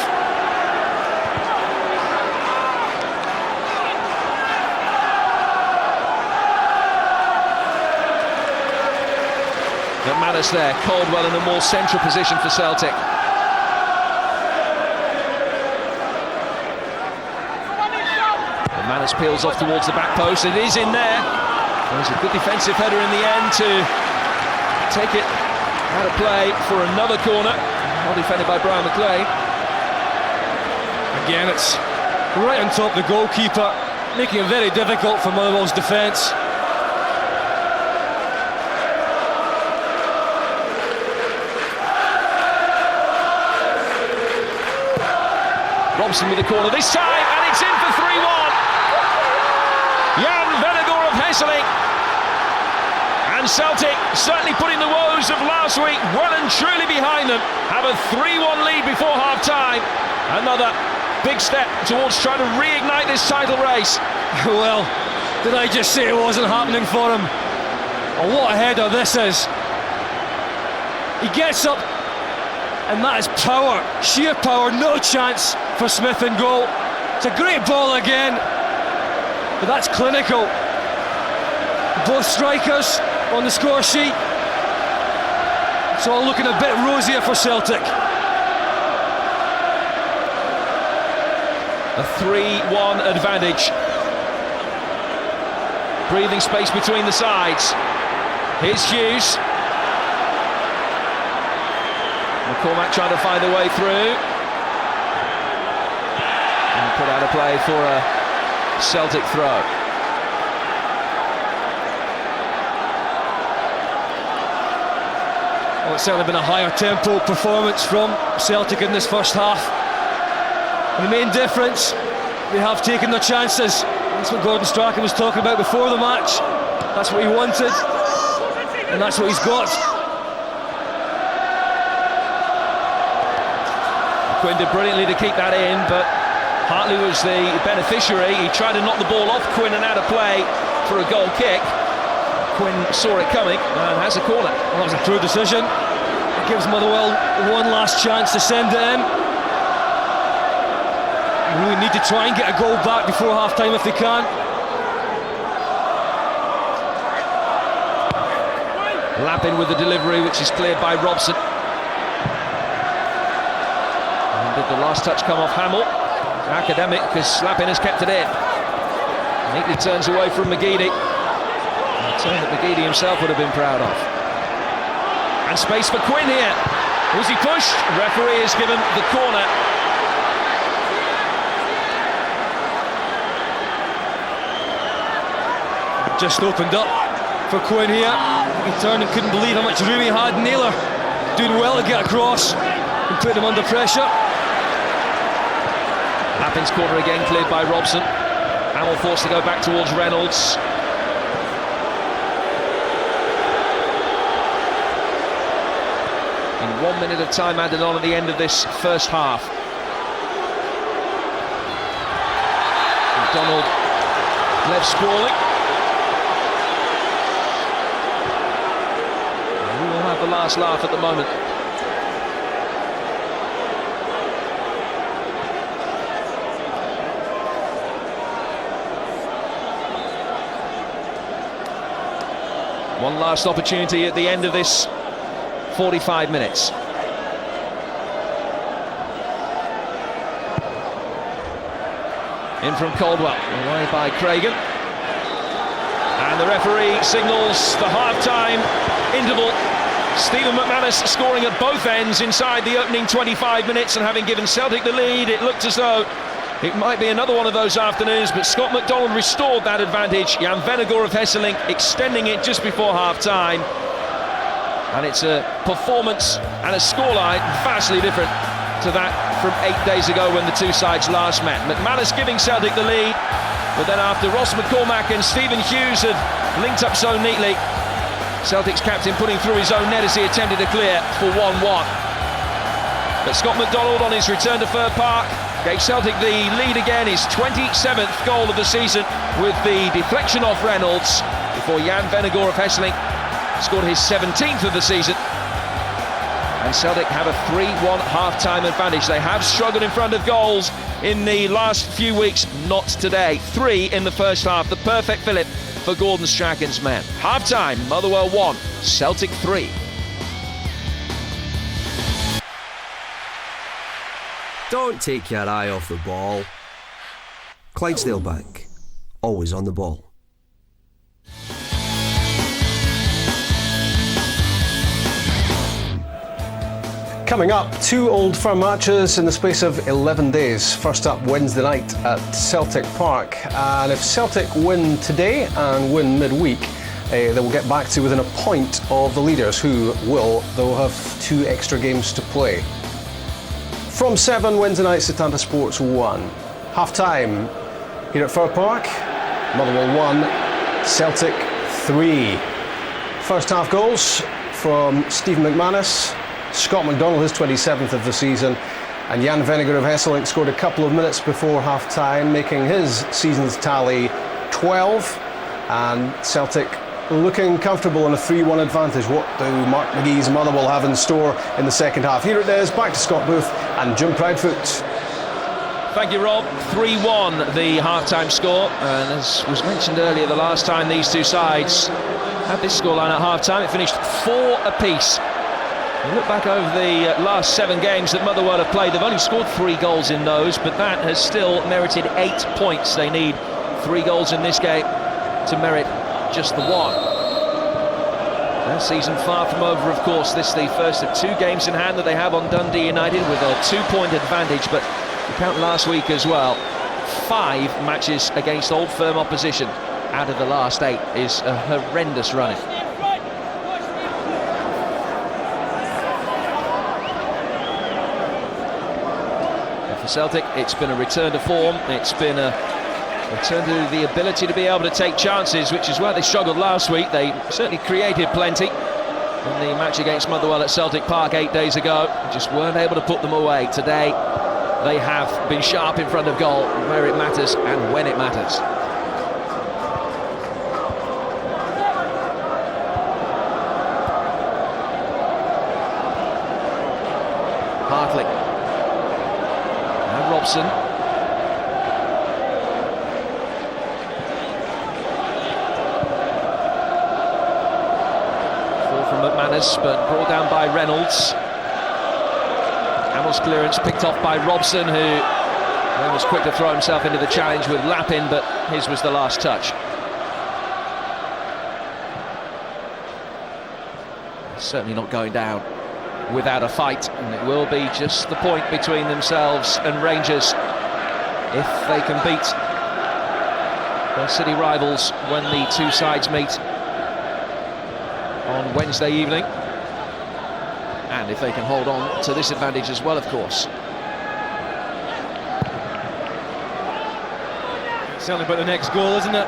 McManus there, Caldwell in a more central position for Celtic. McManus peels off towards the back post. It is in there. There's a good defensive header in the end to take it out of play for another corner. Well defended by Brian McLean. Again, it's right on top of the goalkeeper, making it very difficult for Motherwell's defence. Robson with the corner this time, and it's in for 3-1. Jan Vennegoor of Hesselink. And Celtic, certainly putting the woes of last week well and truly behind them, have a 3-1 lead before half-time. Another big step towards trying to reignite this title race. Well, did I just say it wasn't happening for him? Oh, what a header this is. He gets up, and that is power, sheer power, no chance for Smith in goal. It's a great ball again, but that's clinical. Both strikers on the score sheet. It's all looking a bit rosier for Celtic. A 3-1 advantage. Breathing space between the sides. Here's Hughes. McCormack trying to find a way through. And put out of play for a Celtic throw. Well, it's certainly been a higher tempo performance from Celtic in this first half. And the main difference, they have taken their chances. That's what Gordon Strachan was talking about before the match. That's what he wanted, and that's what he's got. Quinn did brilliantly to keep that in, but Hartley was the beneficiary. He tried to knock the ball off Quinn and out of play for a goal kick. Quinn saw it coming and has a corner. Well, that was a true decision. It gives Motherwell one last chance to send it in. They really need to try and get a goal back before half-time if they can. Lappin with the delivery, which is cleared by Robson. And did the last touch come off Hamill? Academic, because Lappin has kept it in. Neatly turns away from McGeady. A turn that McGeady himself would have been proud of. And space for Quinn here. Was he pushed? Referee has given the corner. Just opened up for Quinn here. He turned and couldn't believe how much room he had. Naylor doing well to get across and put him under pressure. Lappin's corner again cleared by Robson. Hamill forced to go back towards Reynolds. And 1 minute of time added on at the end of this first half. McDonald left sprawling. And we will have the last laugh at the moment. One last opportunity at the end of this 45 minutes. In from Caldwell, away by Cragen. And the referee signals the half-time interval. Stephen McManus scoring at both ends inside the opening 25 minutes, and having given Celtic the lead, it looked as though it might be another one of those afternoons, but Scott McDonald restored that advantage. Jan Vennegoor of Hesselink extending it just before half-time. And it's a performance and a scoreline vastly different to that from 8 days ago when the two sides last met. McManus giving Celtic the lead, but then after Ross McCormack and Stephen Hughes had linked up so neatly, Celtic's captain putting through his own net as he attempted to clear for 1-1. But Scott McDonald on his return to Fir Park gave Celtic the lead again, his 27th goal of the season, with the deflection off Reynolds, before Jan Vennegoor of Hesselink scored his 17th of the season. And Celtic have a 3-1 half-time advantage. They have struggled in front of goals in the last few weeks, not today. 3 in the first half, the perfect fillip for Gordon Strachan's men. Half-time, Motherwell 1, Celtic 3. Don't take your eye off the ball. Clydesdale Bank, always on the ball. Coming up, 2 Old Firm matches in the space of 11 days. First up, Wednesday night at Celtic Park. And if Celtic win today and win midweek, they will get back to within a point of the leaders, who will, though, have 2 extra games to play. From 7 Wednesday night, Setanta Sports 1. Half-time here at Fir Park. Motherwell 1, Celtic 3. First half goals from Stephen McManus, Scott McDonald, his 27th of the season, and Jan Vennegoor of Hesselink scored a couple of minutes before half-time, making his season's tally 12. And Celtic looking comfortable in a 3-1 advantage. What do Mark McGee's Motherwell have in store in the second half? Here it is, back to Scott Booth and Jim Proudfoot. Thank you, Rob. 3-1 the half-time score, and as was mentioned earlier, the last time these two sides had this scoreline at half-time, it finished 4 apiece. You look back over the last 7 games that Motherwell have played, they've only scored 3 goals in those, but that has still merited 8 points. They need 3 goals in this game to merit just the 1. Their season far from over, of course. This the first of 2 games in hand that they have on Dundee United with a 2-point advantage, but you count last week as well. 5 matches against Old Firm opposition out of the last 8 is a horrendous running. And for Celtic, it's been a return to form. It's been a return to the ability to be able to take chances, which is where they struggled last week. They certainly created plenty in the match against Motherwell at Celtic Park 8 days ago. Just weren't able to put them away. Today, they have been sharp in front of goal where it matters and when it matters. Hartley. Now Robson. But brought down by Reynolds. Hamill's clearance picked off by Robson, who then was quick to throw himself into the challenge with Lappin, but his was the last touch. Certainly not going down without a fight, and it will be just the point between themselves and Rangers if they can beat their city rivals when the 2 sides meet on Wednesday evening, and if they can hold on to this advantage as well, of course. It's certainly about the next goal, isn't it?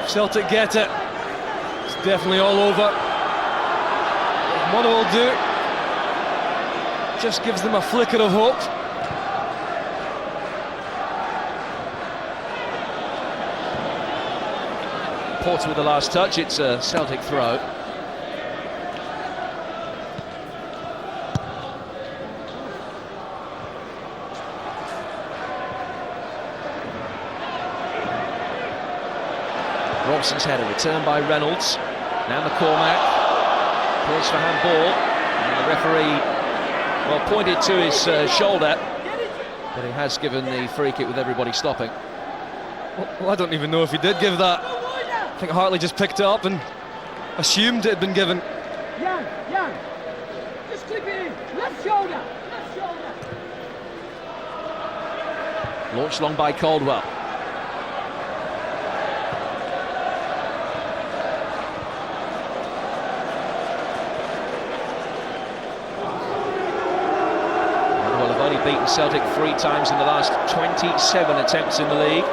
If Celtic get it, it's definitely all over. Motherwell do, just gives them a flicker of hope. Porter with the last touch. It's a Celtic throw. Robson's header, return by Reynolds. Now McCormack calls for handball, and the referee, well, pointed to his shoulder, but he has given the free kick with everybody stopping. Well, I don't even know if he did give that. I think Hartley just picked it up and assumed it had been given. Young, just clip it in, left shoulder. Launched long by Caldwell. Motherwell have only beaten Celtic 3 times in the last 27 attempts in the league.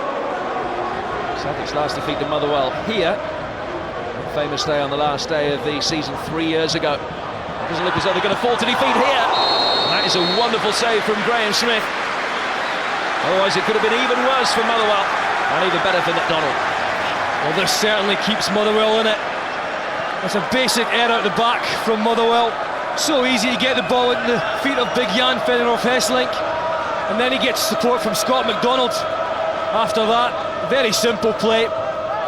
Celtic's last defeat to Motherwell here, a famous day on the last day of the season 3 years ago. It doesn't look as though they're going to fall to defeat here. And that is a wonderful save from Graham Smith. Otherwise it could have been even worse for Motherwell, and even better for McDonald. Well, this certainly keeps Motherwell in it. It's a basic error at the back from Motherwell. So easy to get the ball into the feet of big Jan Fedorov-Hesselink, and then he gets support from Scott McDonald. After that, very simple play.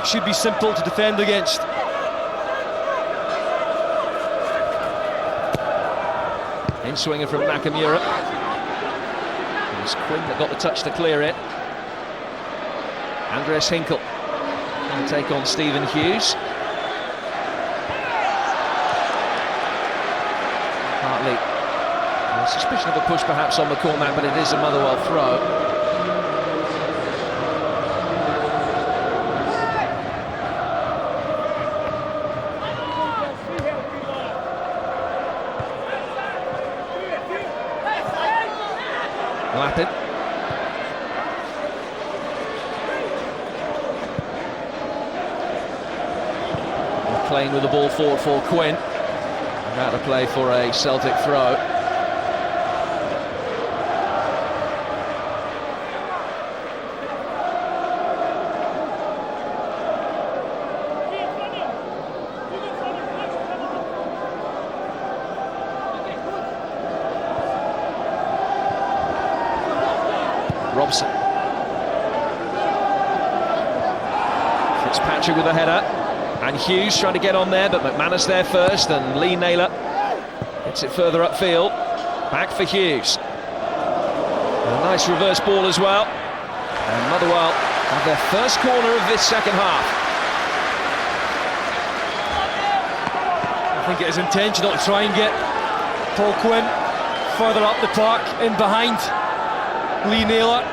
Should be simple to defend against. In swinger from Nakamura. It was Quinn that got the touch to clear it. Andreas Hinkle going to take on Stephen Hughes. Hartley. A suspicion of a push perhaps on McCormack, but it is a Motherwell throw. Lappin. Playing with the ball forward for Quinn. Out of play for a Celtic throw. Robson. Fitzpatrick with a header, and Hughes trying to get on there, but McManus there first, and Lee Naylor gets it further upfield. Back for Hughes. A nice reverse ball as well, and Motherwell have their first corner of this second half. think it is intentional to try and get Paul Quinn further up the park, in behind Lee Naylor.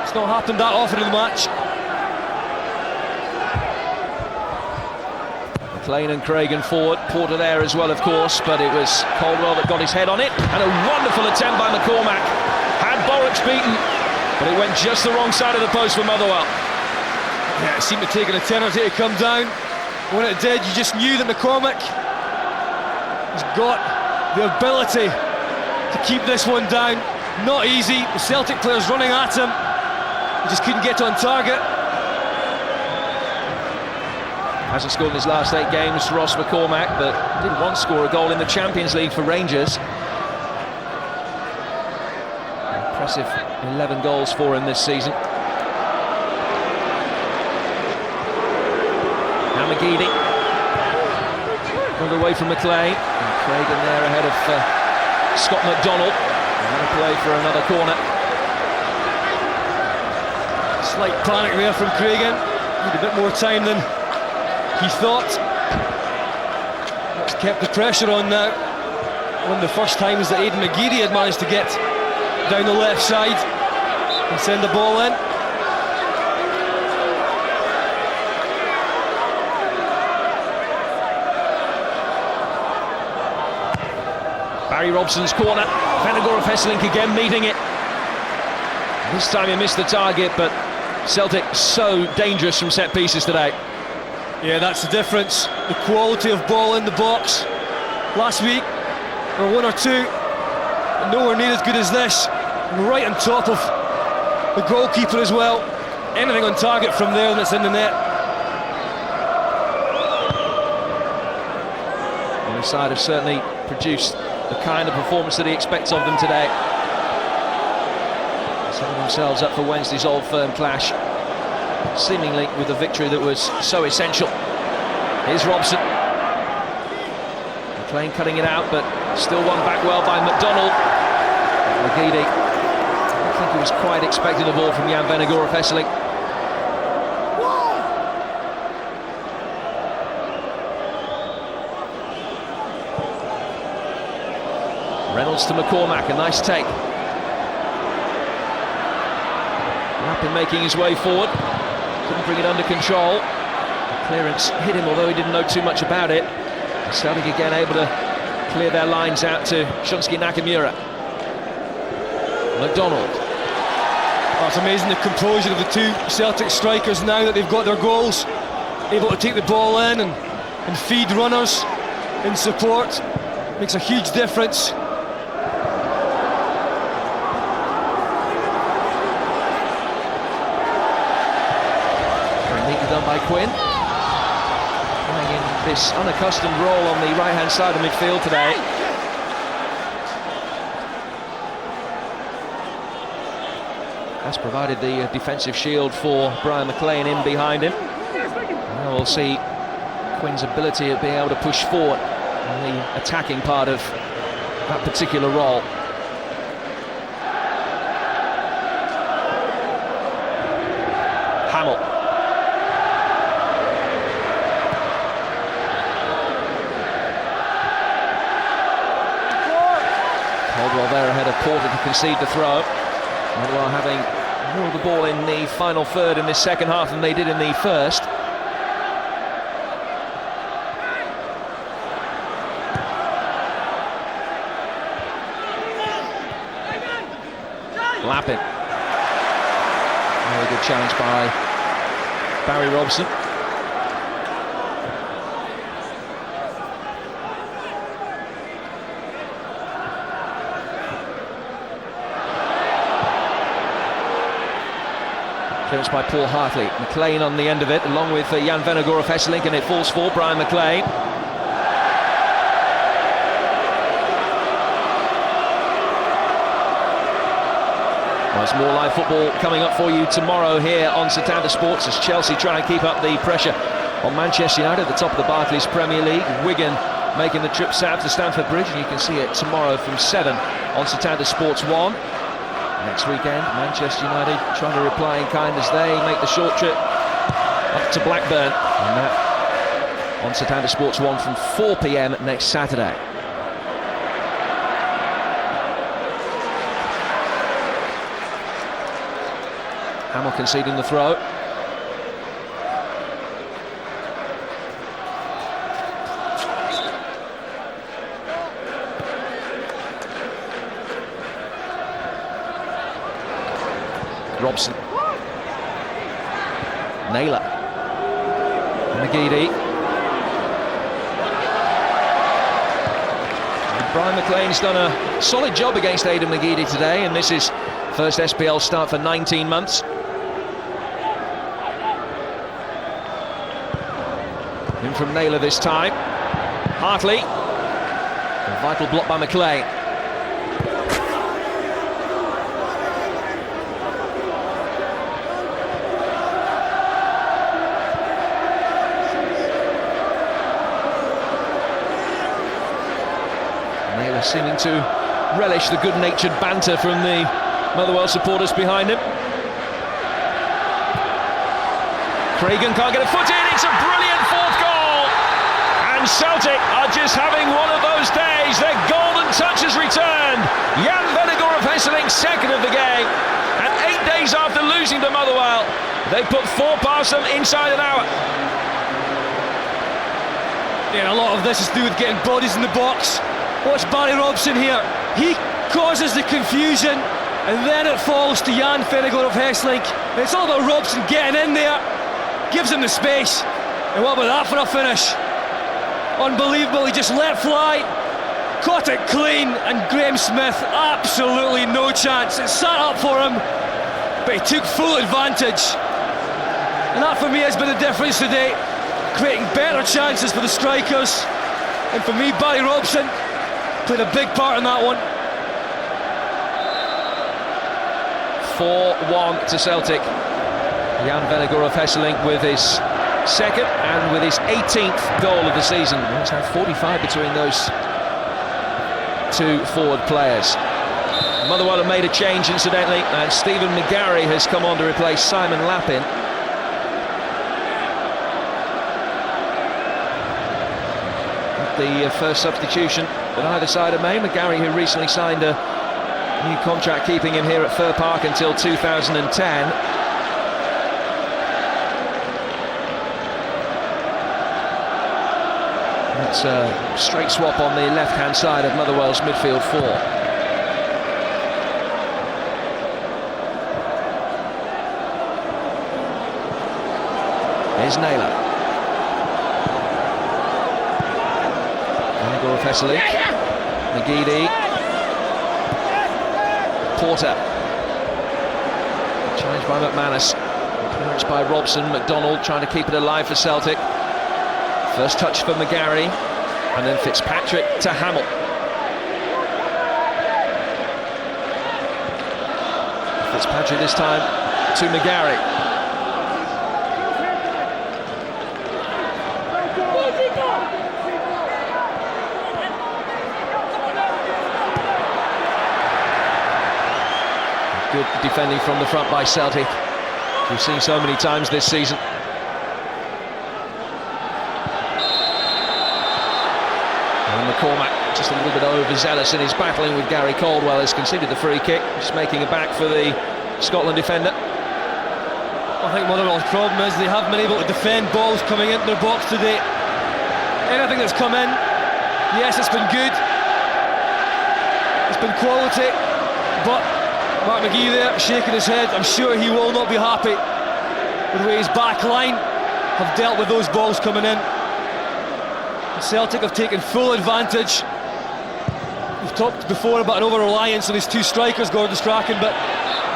It's not happened that often in the match. McLean and Craigan forward, Porter there as well, of course, but it was Caldwell that got his head on it, and a wonderful attempt by McCormack. Had Borwick's beaten, but it went just the wrong side of the post for Motherwell. Yeah, it seemed to take an eternity to come down. When it did, you just knew that McCormack has got the ability to keep this one down. Not easy, the Celtic players running at him, he just couldn't get on target. Hasn't scored in his last 8 games, Ross McCormack, but did once score a goal in the Champions League for Rangers. Impressive 11 goals for him this season. Now McGeady, pulled away from McLean, and Craigan there ahead of Scott McDonald. And then a play for another corner. Slight panic there from Craigan, need a bit more time than he thought. That's kept the pressure on now. One of the first times that Aidan McGeady had managed to get down the left side and send the ball in. Barry Robson's corner, Vennegoor of Hesselink again meeting it. This time he missed the target, but Celtic so dangerous from set pieces today. Yeah, that's the difference. The quality of ball in the box. Last week, there were 1 or 2, but nowhere near as good as this. And right on top of the goalkeeper as well. Anything on target from there, and it's in the net. And the side have certainly produced the kind of performance that he expects of them today. Setting themselves up for Wednesday's Old Firm clash, seemingly with a victory that was so essential. Here's Robson. McLean cutting it out, but still won back well by McDonald. McGeady, I don't think he was quite expecting the ball from Jan Vennegoor of Hesselink. Reynolds to McCormack, a nice take. Lappin making his way forward, couldn't bring it under control. The clearance hit him, although he didn't know too much about it. Celtic again able to clear their lines out to Shunsuke Nakamura. McDonald. Oh, it's amazing the composure of the 2 Celtic strikers now that they've got their goals. Able to take the ball in and feed runners in support. Makes a huge difference. Neatly done by Quinn. Playing in this unaccustomed role on the right-hand side of midfield today. That's provided the defensive shield for Brian McLean in behind him. Now we'll see Quinn's ability of being able to push forward in the attacking part of that particular role. Hamill. Caldwell there ahead of Porter to concede the throw. Motherwell having more of the ball in the final third in this second half than they did in the first. Lappin. Very good challenge by Barry Robson. Clearance by Paul Hartley. McLean on the end of it, along with Jan Vennegoor of Hesselink, and it falls for Brian McLean. Well, it's more live football coming up for you tomorrow here on Setanta Sports as Chelsea try and keep up the pressure on Manchester United at the top of the Barclays Premier League. Wigan making the trip south to Stamford Bridge, and you can see it tomorrow from 7 on Setanta Sports 1. Next weekend, Manchester United trying to reply in kind as they make the short trip up to Blackburn. And that on Satanta Sports 1 from 4 p.m. next Saturday. Hamill conceding the throw. Robson. Naylor. McGeady. And Brian McLean's done a solid job against Aidan McGeady today, and this is first SPL start for 19 months. In from Naylor this time. Hartley. A vital block by McLean. Naylor seeming to relish the good-natured banter from the Motherwell supporters behind him. Cragen can't get a foot in. It's a brilliant fourth goal. And Celtic are just having one of those days. Their golden touch has returned. Jan Vennegoor of Hesselink, second of the game. And 8 days after losing to Motherwell, they put 4 past them inside an hour. Yeah, a lot of this is to do with getting bodies in the box. Watch Barry Robson here. He causes the confusion, and then it falls to Jan Vennegoor of Hesselink. It's all about Robson getting in there, gives him the space. And what about that for a finish? Unbelievable, he just let fly, caught it clean, and Graham Smith, absolutely no chance. It sat up for him, but he took full advantage. And that for me has been the difference today, creating better chances for the strikers. And for me, Barry Robson played a big part in that one. 4-1 to Celtic. Jan Vennegoor of Hesselink with his second and with his 18th goal of the season. There's now 45 between those two forward players. Motherwell have made a change, incidentally, and Stephen McGarry has come on to replace Simon Lappin. The first substitution at either side of May. McGarry, who recently signed a new contract keeping him here at Fir Park until 2010. That's a straight swap on the left-hand side of Motherwell's midfield 4. Here's Naylor. Vennegoor of Hesselink. McGeady. Porter. Challenged by McManus. Clearance by Robson. McDonald trying to keep it alive for Celtic. First touch for McGarry. And then Fitzpatrick to Hamill. Fitzpatrick this time to McGarry. Good defending from the front by Celtic. We've seen so many times this season. And McCormack just a little bit overzealous in his battling with Gary Caldwell. Has conceded the free kick, just making it back for the Scotland defender. I think Motherwell's problem is they haven't been able to defend balls coming into their box today. Anything that's come in, yes, it's been good. It's been quality, but Mark McGee there shaking his head. I'm sure he will not be happy with the way his back line have dealt with those balls coming in. Celtic have taken full advantage. We've talked before about an over-reliance on these two strikers, Gordon Strachan, but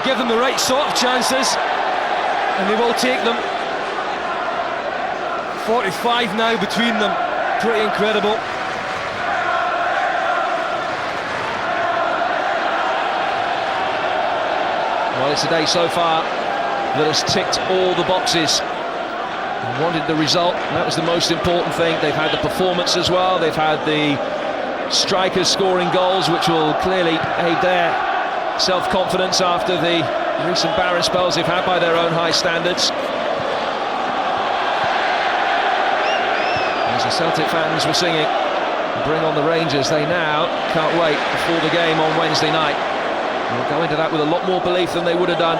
give them the right sort of chances and they will take them. 45 now between them, pretty incredible. Well, it's a day so far that has ticked all the boxes. Wanted the result, and that was the most important thing. They've had the performance as well. They've had the strikers scoring goals, which will clearly aid their self-confidence after the recent barren spells they've had by their own high standards. There's The Celtic fans were singing, "Bring on the Rangers." They now can't wait for the game on Wednesday night. They'll go into that with a lot more belief than they would have done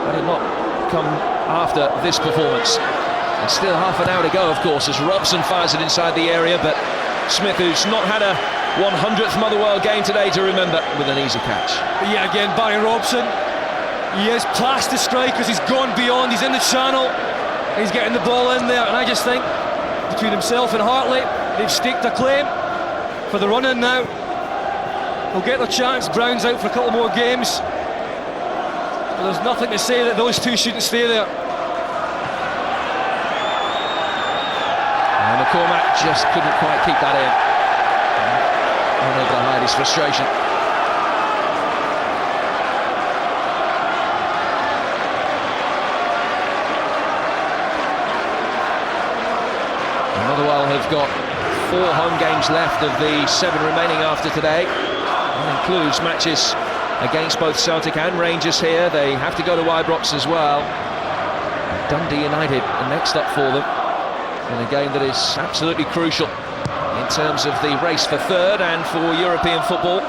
had it not come after this performance. And still half an hour to go, of course, as Robson fires it inside the area, but Smith, who's not had a 100th Motherwell game today to remember, with an easy catch. But yeah, again, Barry Robson, he is past the strikers, he's gone beyond, he's in the channel, he's getting the ball in there, and I just think between himself and Hartley, they've staked a claim for the run-in now. They'll get their chance. Brown's out for a couple more games, but there's nothing to say that those two shouldn't stay there. And McCormack just couldn't quite keep that in. Unable to hide his frustration. Motherwell have got 4 home games left of the 7 remaining after today. That includes matches against both Celtic and Rangers here. They have to go to Ibrox as well. Dundee United are next up for them in a game that is absolutely crucial in terms of the race for third and for European football.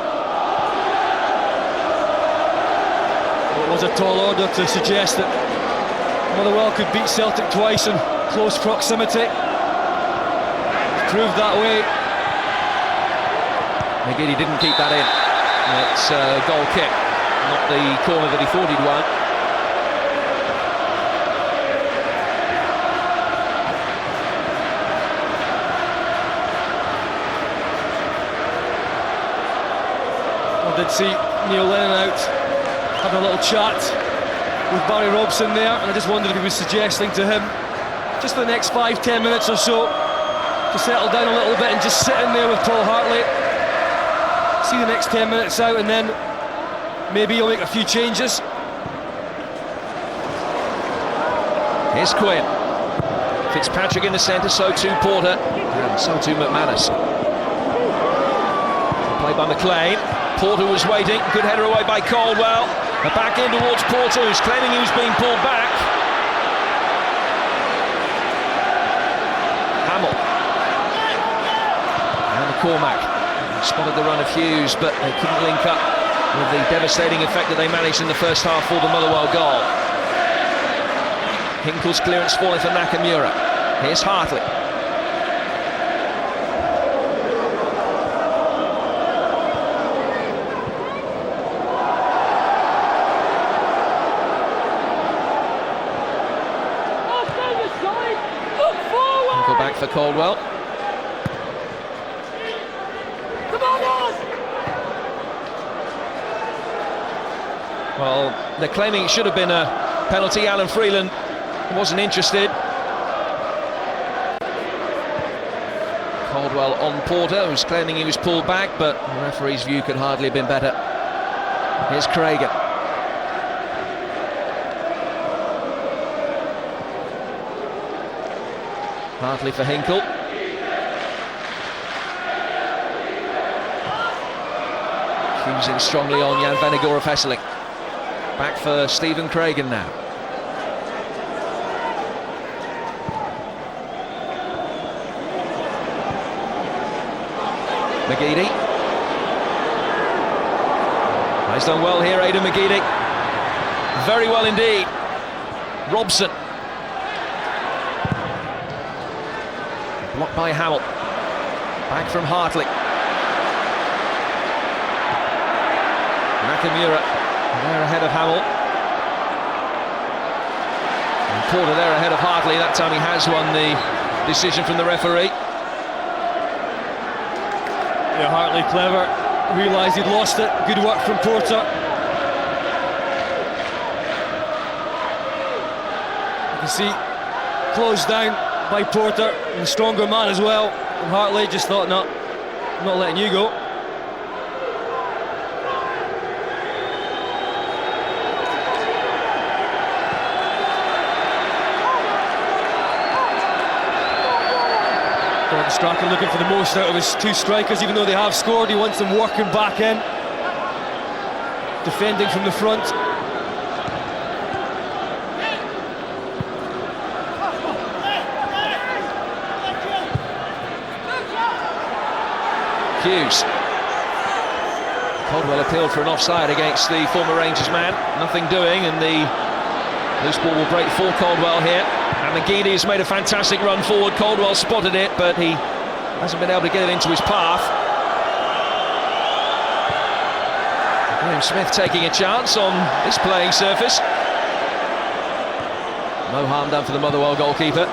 It was a tall order to suggest that Motherwell could beat Celtic twice in close proximity. Proved that way. McGeady didn't keep that in. It's a goal kick, not the corner that he thought he'd won. I did see Neil Lennon out having a little chat with Barry Robson there, and I just wondered if he was suggesting to him just for the next 5-10 minutes or so to settle down a little bit and just sit in there with Paul Hartley, see the next 10 minutes out, and then maybe he'll make a few changes. Here's Quinn. Fitzpatrick in the centre, so too Porter, and so too McManus. Played by McLean. Porter was waiting, good header away by Caldwell. The back in towards Porter, who's claiming he was being pulled back. Hamill. And McCormack spotted the run of Hughes, but they couldn't link up with the devastating effect that they managed in the first half for the Motherwell goal. Hinkle's clearance falling for Nakamura. Here's Hartley. Hinkle back for Caldwell. Well, they're claiming it should have been a penalty. Alan Freeland wasn't interested. Caldwell on Porter, who's claiming he was pulled back, but the referee's view could hardly have been better. Here's Craigan. Hartley for Hinkle. Accusing strongly on Jan Vennegoor of Hesseling. Back for Stephen Craigan now. McGeady. He's done well here, Aidan McGeady. Very well indeed. Robson. Blocked by Hamill. Back from Hartley. Nakamura there ahead of Hamill. And Porter there ahead of Hartley. That time he has won the decision from the referee. Yeah, Hartley clever, realised he'd lost it. Good work from Porter. You can see closed down by Porter, and the stronger man as well. And Hartley just thought, no, I'm not letting you go. Strachan looking for the most out of his two strikers, even though they have scored. He wants them working back in, defending from the front. cues. Caldwell appealed for an offside against the former Rangers man. Nothing doing, and the loose ball will break for Caldwell here. And McGeady has made a fantastic run forward. Caldwell spotted it, but he hasn't been able to get it into his path. Graham Smith taking a chance on this playing surface. No harm done for the Motherwell goalkeeper.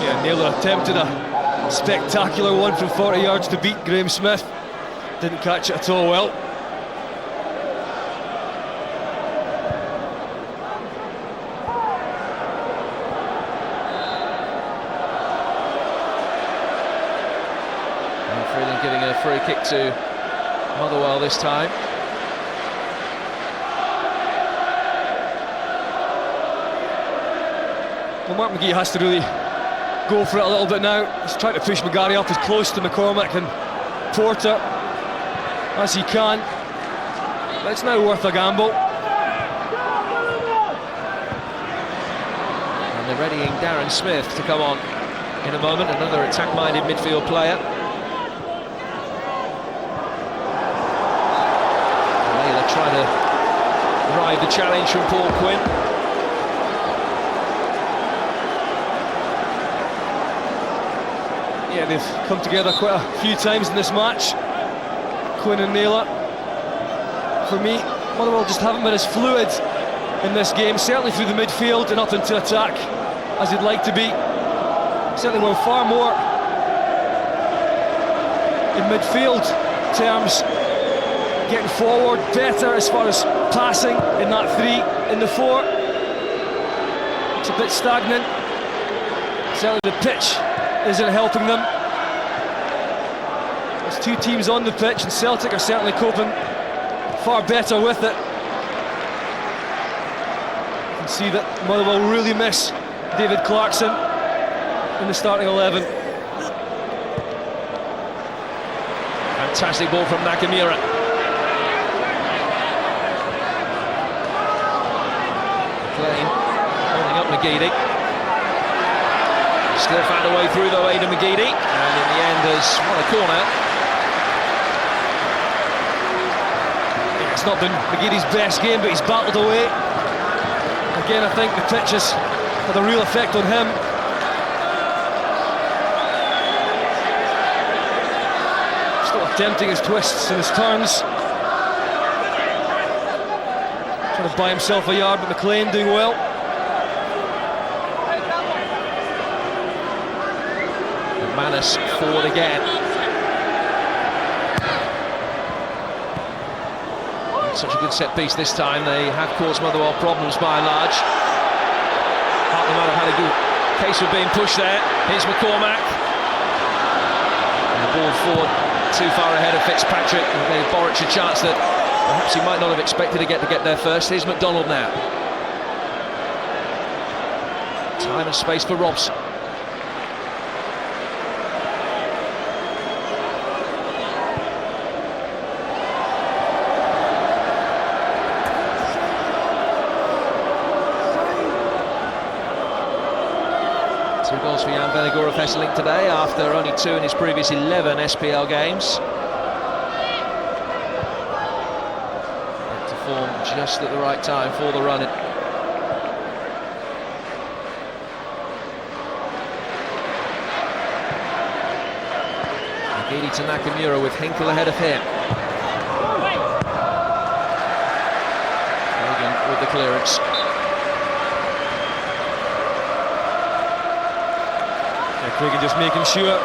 Yeah, Naylor attempted a spectacular one from 40 yards to beat Graham Smith. Didn't catch it at all well. Freeland giving a free kick to Motherwell this time. Well, Mark McGee has to really go for it a little bit now. He's trying to push McGarry up as close to McCormack and Porter as he can. But it's now worth a gamble. And they're readying Darren Smith to come on in a moment, another attack-minded midfield player. Naylor trying to ride the challenge from Paul Quinn. Yeah, they've come together quite a few times in this match, Quinn and Naylor. For me, Motherwell just haven't been as fluid in this game, certainly through the midfield and up into attack as they'd like to be. Certainly were far more in midfield terms, getting forward better as far as passing in that 3. In the 4, it's a bit stagnant. Certainly the pitch isn't helping them. There's 2 teams on the pitch, and Celtic are certainly coping far better with it. You can see that Motherwell really miss David Clarkson in the starting 11. Fantastic ball from Nakamura. McLean holding up McGeady. Still found a way through though, Aidan McGeady, and in the end has won a corner. Yeah, it's not been McGeady's best game, but he's battled away. Again, I think the pitch has had a real effect on him. Still attempting his twists and his turns. Trying to buy himself a yard, but McLean doing well. Manus forward again. Such a good set piece this time. They have caused Motherwell problems by and large. Hartley might have had a good case of being pushed there. Here's McCormack. And the ball forward too far ahead of Fitzpatrick. And gave Boric a chance that perhaps he might not have expected to get there first. Here's McDonald now. Time and space for Robson. Two goals for Jan Vennegoor of Hesselink today after only 2 in his previous 11 SPL games. To form just at the right time for the run. McGeady to Nakamura with Hinkle ahead of him. Hogan with the clearance. Craig just making sure.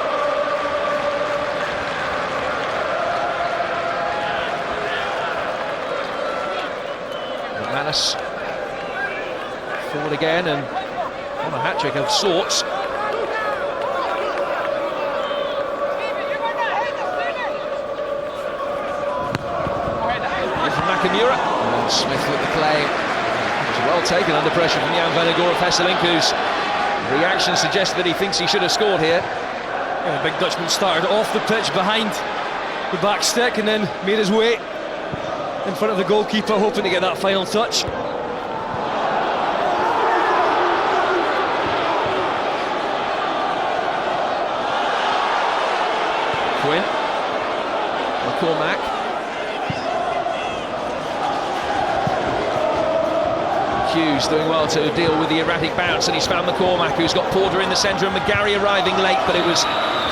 Manus forward again and on a hat-trick of sorts. From Nakamura and Smith with the play. It was well taken under pressure from Jan Vennegoor of Hesselink, whose reaction suggests that he thinks he should have scored here. Yeah, the big Dutchman started off the pitch behind the back stick and then made his way in front of the goalkeeper, hoping to get that final touch. Cormac. Hughes doing well to deal with the erratic bounce, and he's found McCormack, who's got Porter in the centre, and McGarry arriving late, but it was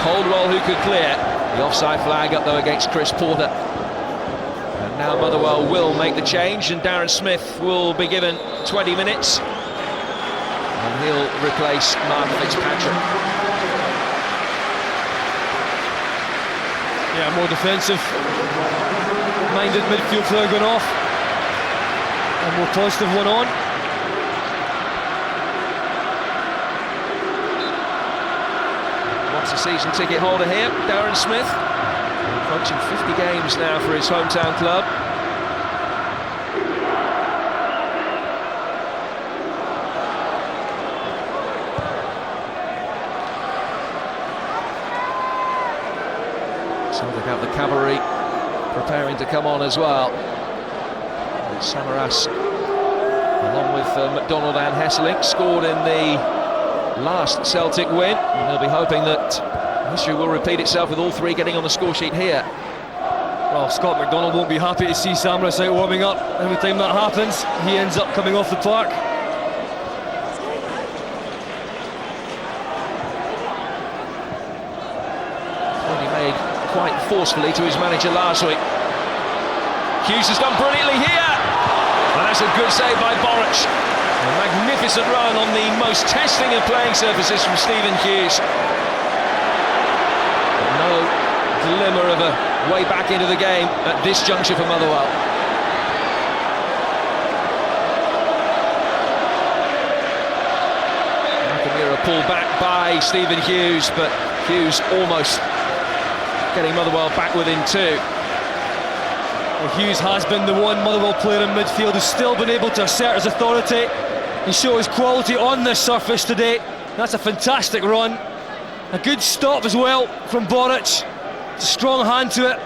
Caldwell who could clear. The offside flag up though against Chris Porter. And now Motherwell will make the change, and Darren Smith will be given 20 minutes, and he'll replace Mark Fitzpatrick. Yeah, more defensive-minded midfield player going off, and more positive one on. Wants a season ticket holder here, Darren Smith, approaching 50 games now for his hometown club. Celtic have the cavalry preparing to come on as well. And Samaras, along with McDonald and Hesselink, scored in the last Celtic win, and they'll be hoping that history will repeat itself with all three getting on the score sheet here. Well, Scott McDonald won't be happy to see Samaras out warming up. Every time that happens, he ends up coming off the park. He made quite forcefully to his manager last week. Hughes has done brilliantly here, and that's a good save by Boric. A magnificent run on the most testing of playing surfaces from Stephen Hughes. But no glimmer of a way back into the game at this juncture for Motherwell. Nakamura pulled back by Stephen Hughes, but Hughes almost getting Motherwell back within two. Well, Hughes has been the one Motherwell player in midfield who's still been able to assert his authority and show his quality on this surface today. That's a fantastic run. A good stop as well from Boric. It's a strong hand to it.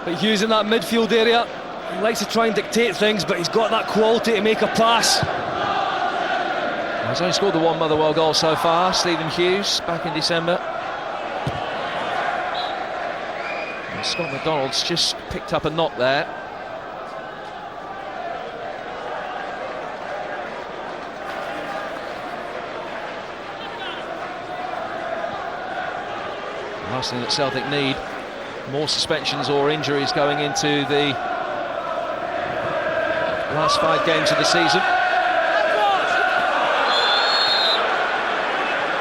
But Hughes in that midfield area, he likes to try and dictate things, but he's got that quality to make a pass. He's only scored the one Motherwell goal so far, Stephen Hughes, back in December. And Scott McDonald's just picked up a knock there. Last thing that Celtic need, more suspensions or injuries going into the last 5 games of the season.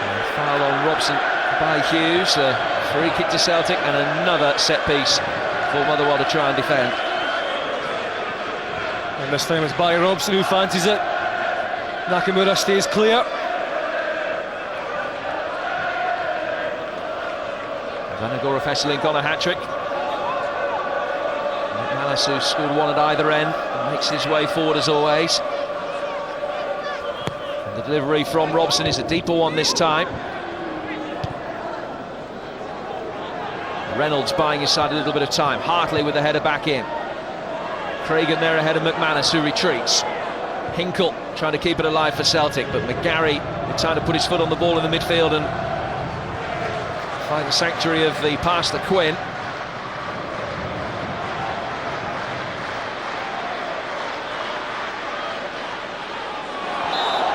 And foul on Robson by Hughes, a free kick to Celtic, and another set piece for Motherwell to try and defend. And this time it's Barry Robson who fancies it. Nakamura stays clear. Vanagora Hesselink on a hat-trick. McManus, who scored one at either end, makes his way forward as always. And the delivery from Robson is a deeper one this time. Reynolds buying his side a little bit of time. Hartley with the header back in. Cragen there ahead of McManus, who retreats. Hinkle trying to keep it alive for Celtic, but McGarry trying to put his foot on the ball in the midfield and find the sanctuary of the pass to Quinn.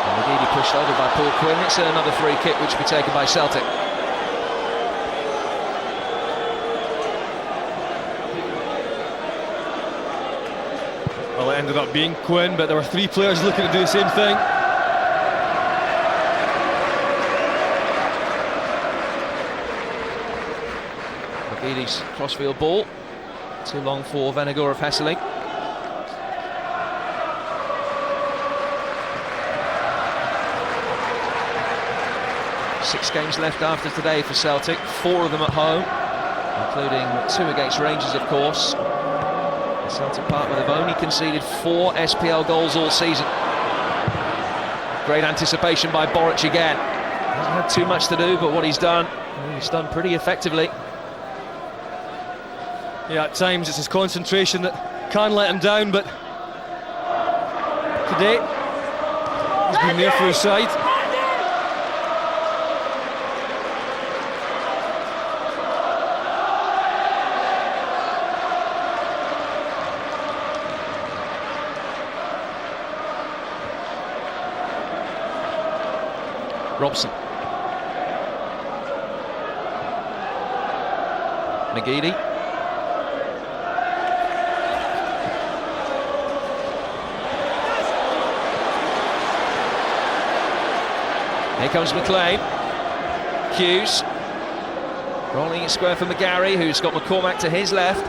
And McGeady pushed over by Paul Quinn. It's another free kick which will be taken by Celtic. Well, it ended up being Quinn, but there were 3 players looking to do the same thing. McGeady's crossfield ball, too long for Venegor of Hesselink. Six games left after today for Celtic, 4 of them at home, including 2 against Rangers, of course. At Celtic Park, where they've only conceded 4 SPL goals all season. Great anticipation by Boric again. Hasn't had too much to do, but what he's done pretty effectively. Yeah, at times it's his concentration that can let him down, but today he's been there for his side. Robson. McGeady. Here comes McLean. Hughes. Rolling it square for McGarry, who's got McCormack to his left.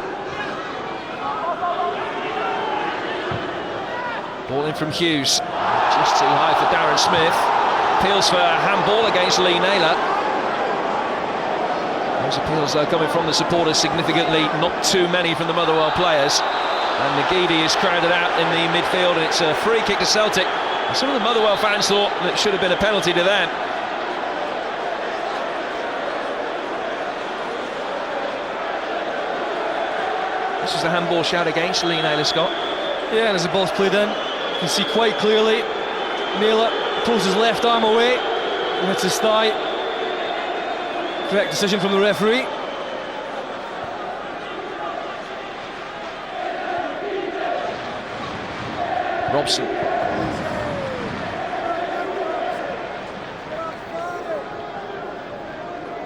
Ball in from Hughes. Just too high for Darren Smith. Appeals for handball against Lee Naylor. Those appeals though coming from the supporters significantly, not too many from the Motherwell players. And McGeady is crowded out in the midfield, and it's a free kick to Celtic. Some of the Motherwell fans thought that it should have been a penalty to them. This is the handball shout against Lee Naylor, Scott. Yeah, and as the ball's played in, you can see quite clearly Naylor pulls his left arm away and hits his thigh. Correct decision from the referee. Robson.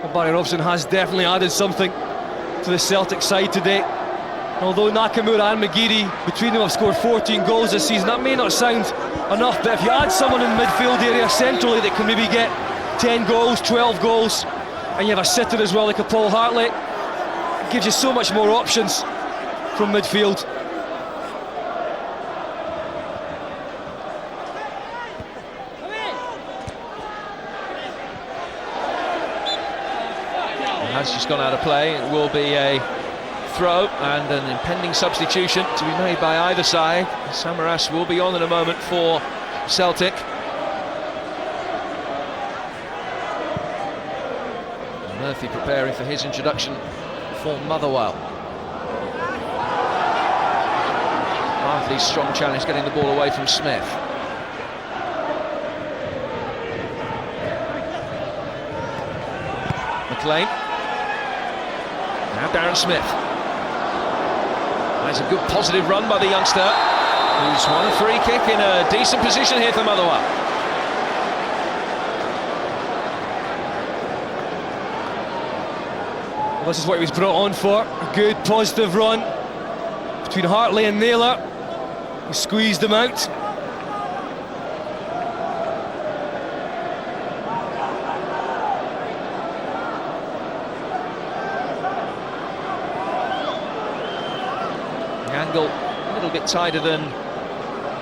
Well, Barry Robson has definitely added something to the Celtic side today. Although Nakamura and McGeady, between them, have scored 14 goals this season, that may not sound enough, but if you add someone in the midfield area centrally that can maybe get 10 goals, 12 goals, and you have a sitter as well like a Paul Hartley, it gives you so much more options from midfield. Has just gone out of play. It will be a throw and an impending substitution to be made by either side. Samaras will be on in a moment for Celtic. Murphy preparing for his introduction for Motherwell. Hartley's strong challenge, getting the ball away from Smith. McLean. Now Darren Smith. That's a good positive run by the youngster, who's won a free kick in a decent position here for Motherwell. Well, this is what he was brought on for. A good positive run between Hartley and Naylor. He squeezed him out. Angle a little bit tighter than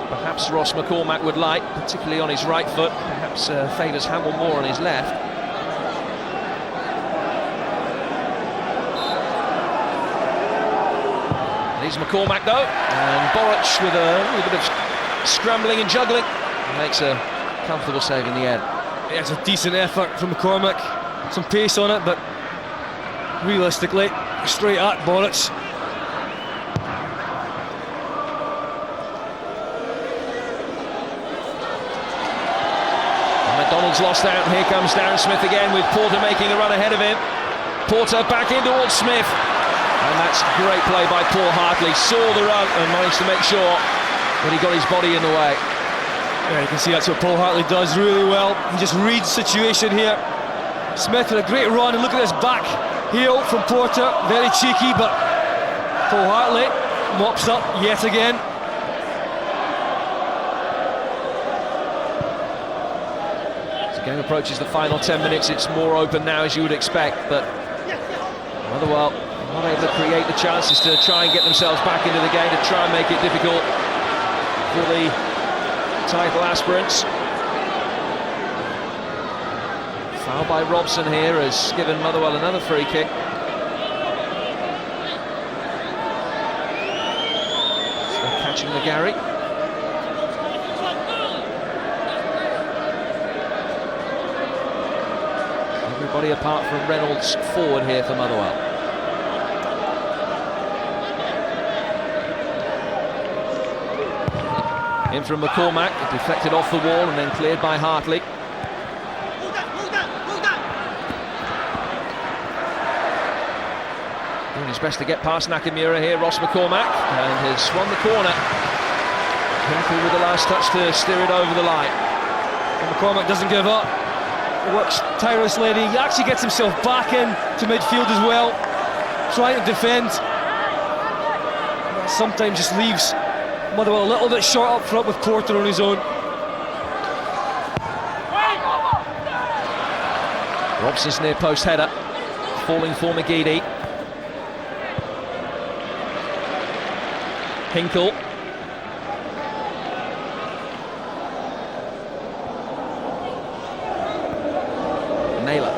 perhaps Ross McCormack would like, particularly on his right foot. Perhaps favours Hamill more on his left. Here's McCormack though, and Boric with a little bit of scrambling and juggling makes a comfortable save in the end. Yeah, it's a decent effort from McCormack. Some pace on it, but realistically, straight at Boric. McDonald's lost out, and here comes Darren Smith again with Porter making a run ahead of him. Porter back in towards Smith, and that's great play by Paul Hartley. Saw the run and managed to make sure that he got his body in the way. Yeah, you can see that's what Paul Hartley does really well. He just reads the situation here. Smith with a great run, and look at this back heel from Porter, very cheeky, but Paul Hartley mops up yet again. The game approaches the final 10 minutes. It's more open now, as you would expect, but Motherwell not able to create the chances to try and get themselves back into the game, to try and make it difficult for the title aspirants. Foul by Robson here has given Motherwell another free kick. Still catching McGarry. Everybody apart from Reynolds forward here for Motherwell. In from McCormack, deflected off the wall and then cleared by Hartley. Doing his best to get past Nakamura here, Ross McCormack, and has won the corner. Careful with the last touch to steer it over the line. And McCormack doesn't give up. works tirelessly, and he actually gets himself back in to midfield as well, trying to defend. That sometimes just leaves Motherwell a little bit short up front with Porter on his own. Robson's near post header, falling for McGeady. Hinkle. Naylor.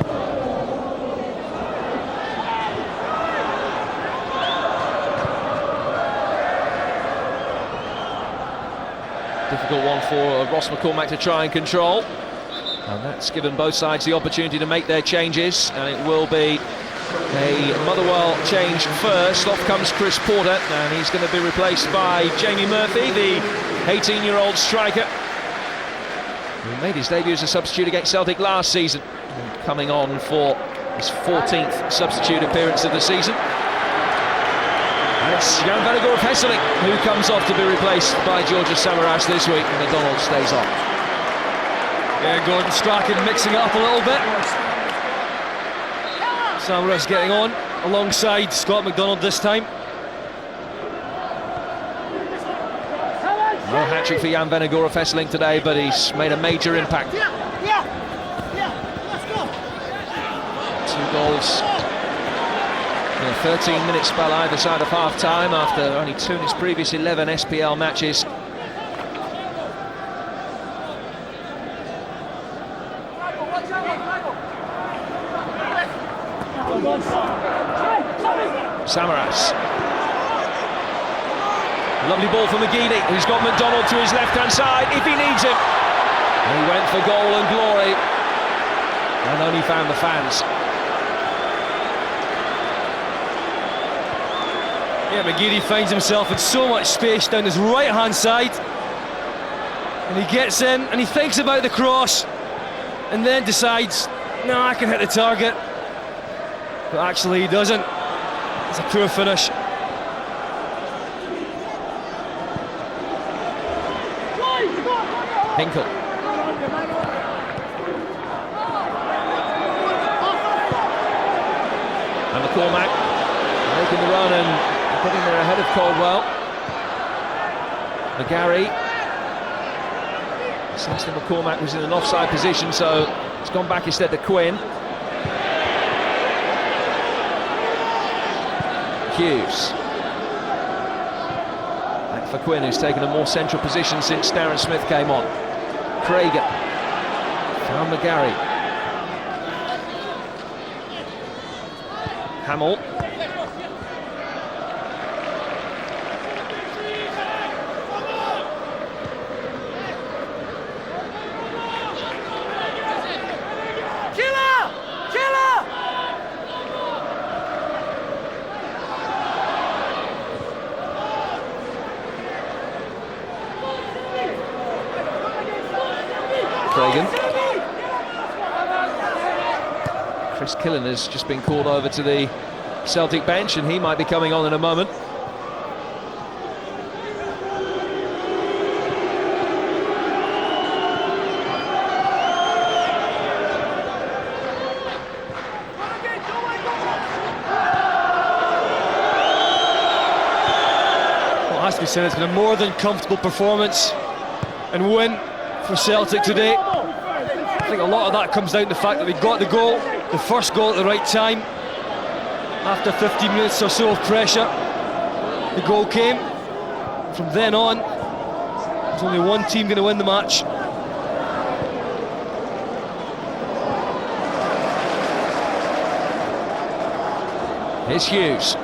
Difficult one for Ross McCormack to try and control. And that's given both sides the opportunity to make their changes, and it will be a Motherwell change first. Off comes Chris Porter, and he's going to be replaced by Jamie Murphy, the 18-year-old striker who made his debut as a substitute against Celtic last season, coming on for his 14th substitute appearance of the season. And it's Jan Vennegoor of Hesseling who comes off to be replaced by Georgios Samaras this week, and McDonald stays on. Yeah, Gordon Strachan mixing it up a little bit. Samaras getting on alongside Scott McDonald this time. No hat-trick for Jan Vennegoor of Hesseling today, but he's made a major impact. 2 goals in a 13-minute spell either side of half-time after only 2 in his previous 11 SPL matches. Samaras. Lovely ball for McGeady, who's got McDonald to his left-hand side if he needs him. And he went for goal and glory and only found the fans. Yeah, McGeady finds himself in so much space down his right-hand side, and he gets in and he thinks about the cross and then decides, no, I can hit the target, but actually he doesn't. It's a poor finish. Hinkle. And McCormack making the run and getting there ahead of Caldwell. McGarry. Since the McCormack was in an offside position, so it's gone back instead to Quinn. Hughes. Back for Quinn, who's taken a more central position since Darren Smith came on. Cragen. Found McGarry. Hamill. Cragen. Chris Killen has just been called over to the Celtic bench, and he might be coming on in a moment. Well, it has to be said, it's been a more than comfortable performance and win for Celtic today. I think a lot of that comes down to the fact that they got the goal, the first goal at the right time. After 15 minutes or so of pressure, the goal came. From then on, there's only one team going to win the match. Here's Hughes.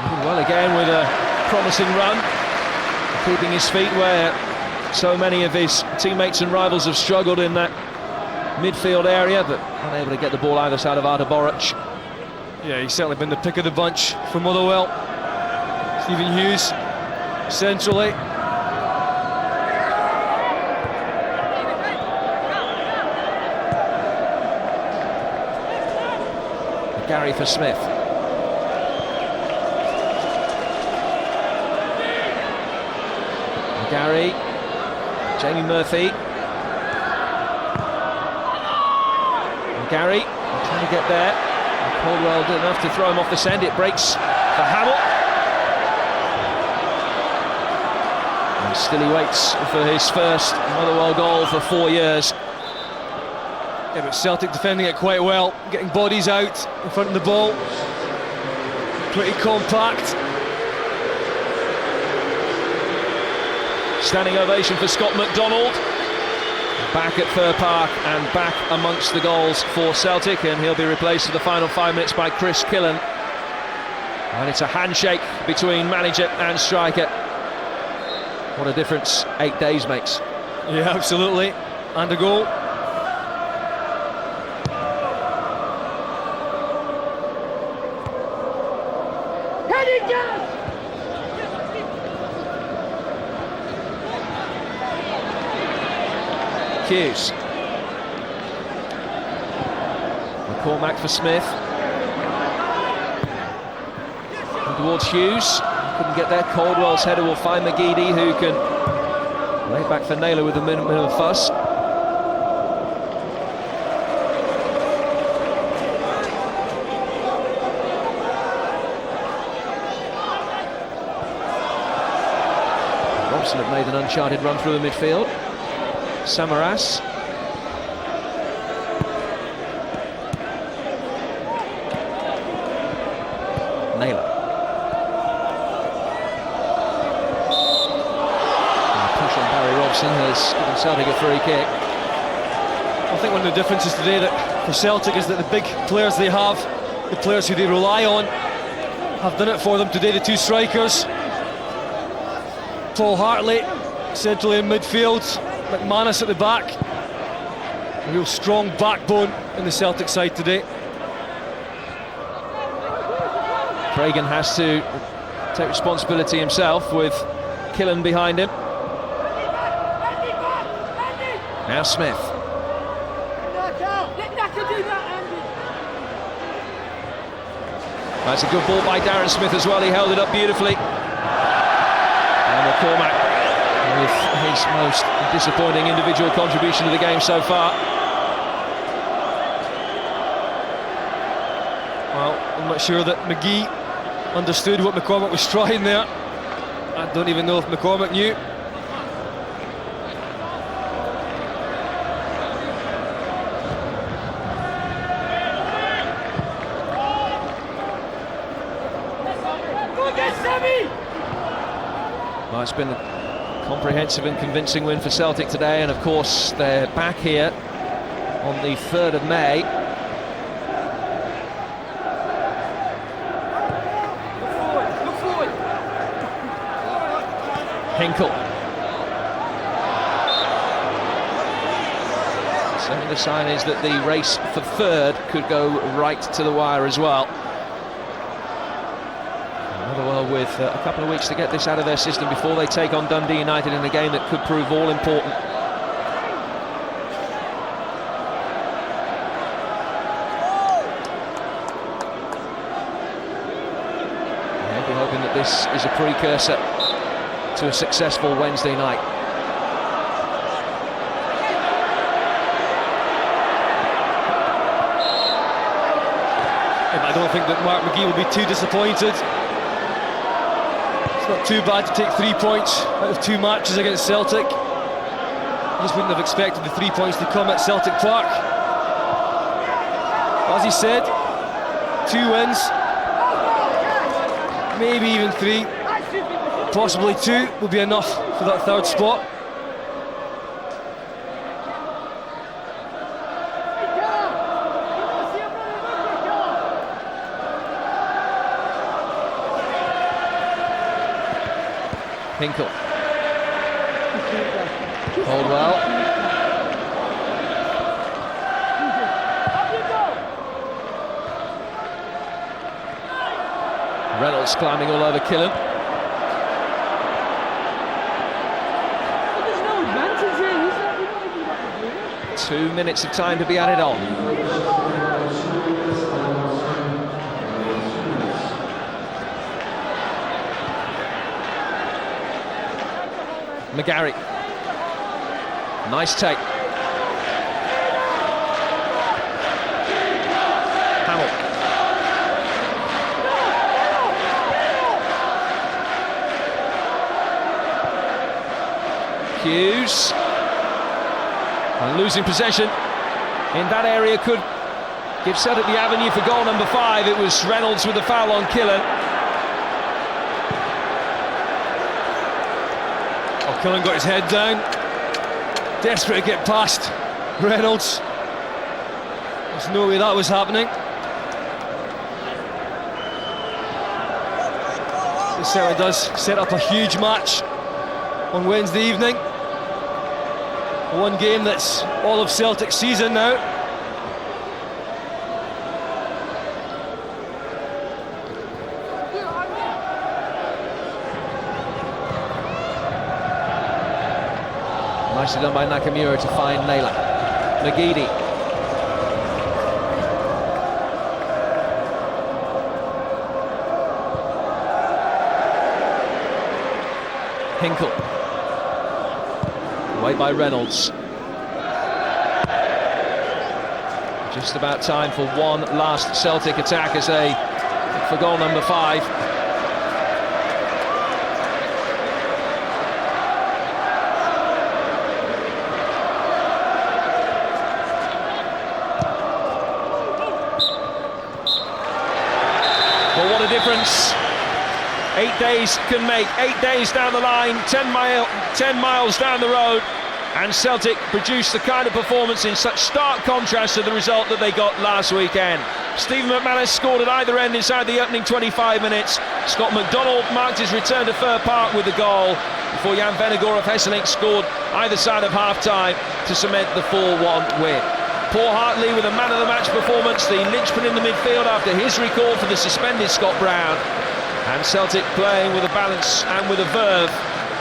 Moving well again with a promising run, keeping his feet where so many of his teammates and rivals have struggled in that midfield area, but unable to get the ball either side of Arda Boric. Yeah, he's certainly been the pick of the bunch for Motherwell. Stephen Hughes, centrally. Gary for Smith. Gary, Jamie Murphy. McGarry trying to get there. Caldwell did enough to throw him off the scent. It breaks for Hamill. And still he waits for his first Motherwell goal for 4 years. Yeah, but Celtic defending it quite well, getting bodies out in front of the ball. Pretty compact. Standing ovation for Scott McDonald. Back at Fir Park and back amongst the goals for Celtic, and he'll be replaced for the final 5 minutes by Chris Killen. And it's a handshake between manager and striker. What a difference 8 days makes. Yeah, absolutely. And a goal. Heading down! Hughes. McCormack for Smith. And towards Hughes. Couldn't get there. Caldwell's header will find McGeady, who can lay it back for Naylor with a minimum of fuss. Robson have made an uncharted run through the midfield. Samaras. Naylor. Push on Barry Robson has given Celtic a free kick. I think one of the differences today that for Celtic is that the big players they have, the players who they rely on, have done it for them today. The two strikers, Paul Hartley centrally in midfield, McManus at the back. A real strong backbone in the Celtic side today. Cragen has to take responsibility himself with Killen behind him. Now Smith. That's a good ball by Darren Smith as well. He held it up beautifully. And McCormack with his most disappointing individual contribution to the game so far. Well, I'm not sure that McGee understood what McCormack was trying there. I don't even know if McCormack knew. Well, it's been a comprehensive and convincing win for Celtic today, and of course they're back here on the 3rd of May. Hinkle. Certainly the sign is that the race for 3rd could go right to the wire as well. Motherwell with a couple of weeks to get this out of their system before they take on Dundee United in a game that could prove all important. They'll be hoping that this is a precursor to a successful Wednesday night. I don't think that Mark McGee will be too disappointed. It's not too bad to take 3 points out of 2 matches against Celtic. I just wouldn't have expected the 3 points to come at Celtic Park. As he said, 2 wins, maybe even 3, possibly 2 will be enough for that 3rd spot. Hinkle. Caldwell. Reynolds climbing all over Killen. There's no advantage here, is there? We don't even get to do it. 2 minutes of time to be added on. McGarry. Nice take. Hughes. And losing possession in that area could give Celtic the avenue for goal number 5. It was Reynolds with the foul on Killen. Oh, Killen got his head down. Desperate to get past Reynolds. There's no way that was happening. It certainly does set up a huge match on Wednesday evening. One game that's all of Celtic's season now. Nicely done by Nakamura to find Naylor. McGeady. Hinkle. Away by Reynolds. Just about time for one last Celtic attack as they look for goal number 5. Well, what a difference 8 days can make. 8 days down the line, 10 miles down the road, and Celtic produced the kind of performance in such stark contrast to the result that they got last weekend. Stephen McManus scored at either end inside the opening 25 minutes. Scott McDonald marked his return to Fir Park with the goal before Jan Vennegoor of Hesselink scored either side of half-time to cement the 4-1 win. Paul Hartley with a man-of-the-match performance, the linchpin in the midfield after his recall for the suspended Scott Brown. And Celtic playing with a balance and with a verve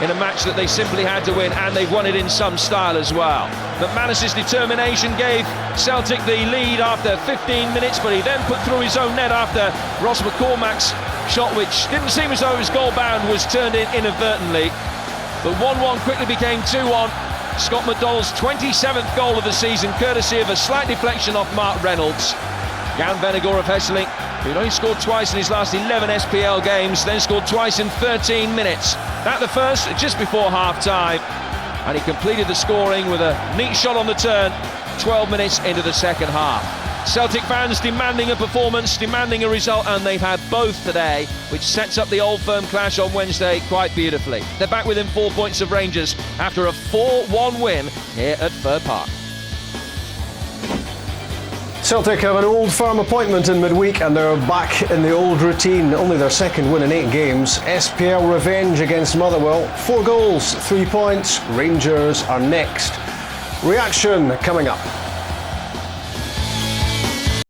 in a match that they simply had to win, and they've won it in some style as well. McManus's determination gave Celtic the lead after 15 minutes, but he then put through his own net after Ross McCormack's shot, which didn't seem as though it was goal-bound, was turned in inadvertently. But 1-1 quickly became 2-1. Scott McDonald's 27th goal of the season, courtesy of a slight deflection off Mark Reynolds. Jan Vennegoor of Hesselink, who'd only scored twice in his last 11 SPL games, then scored twice in 13 minutes. That the first, just before half-time. And he completed the scoring with a neat shot on the turn, 12 minutes into the second half. Celtic fans demanding a performance, demanding a result, and they've had both today, which sets up the Old Firm clash on Wednesday quite beautifully. They're back within 4 points of Rangers after a 4-1 win here at Fir Park. Celtic have an Old Firm appointment in midweek and they're back in the old routine. Only their second win in 8 games. SPL revenge against Motherwell. 4 goals, 3 points. Rangers are next. Reaction coming up.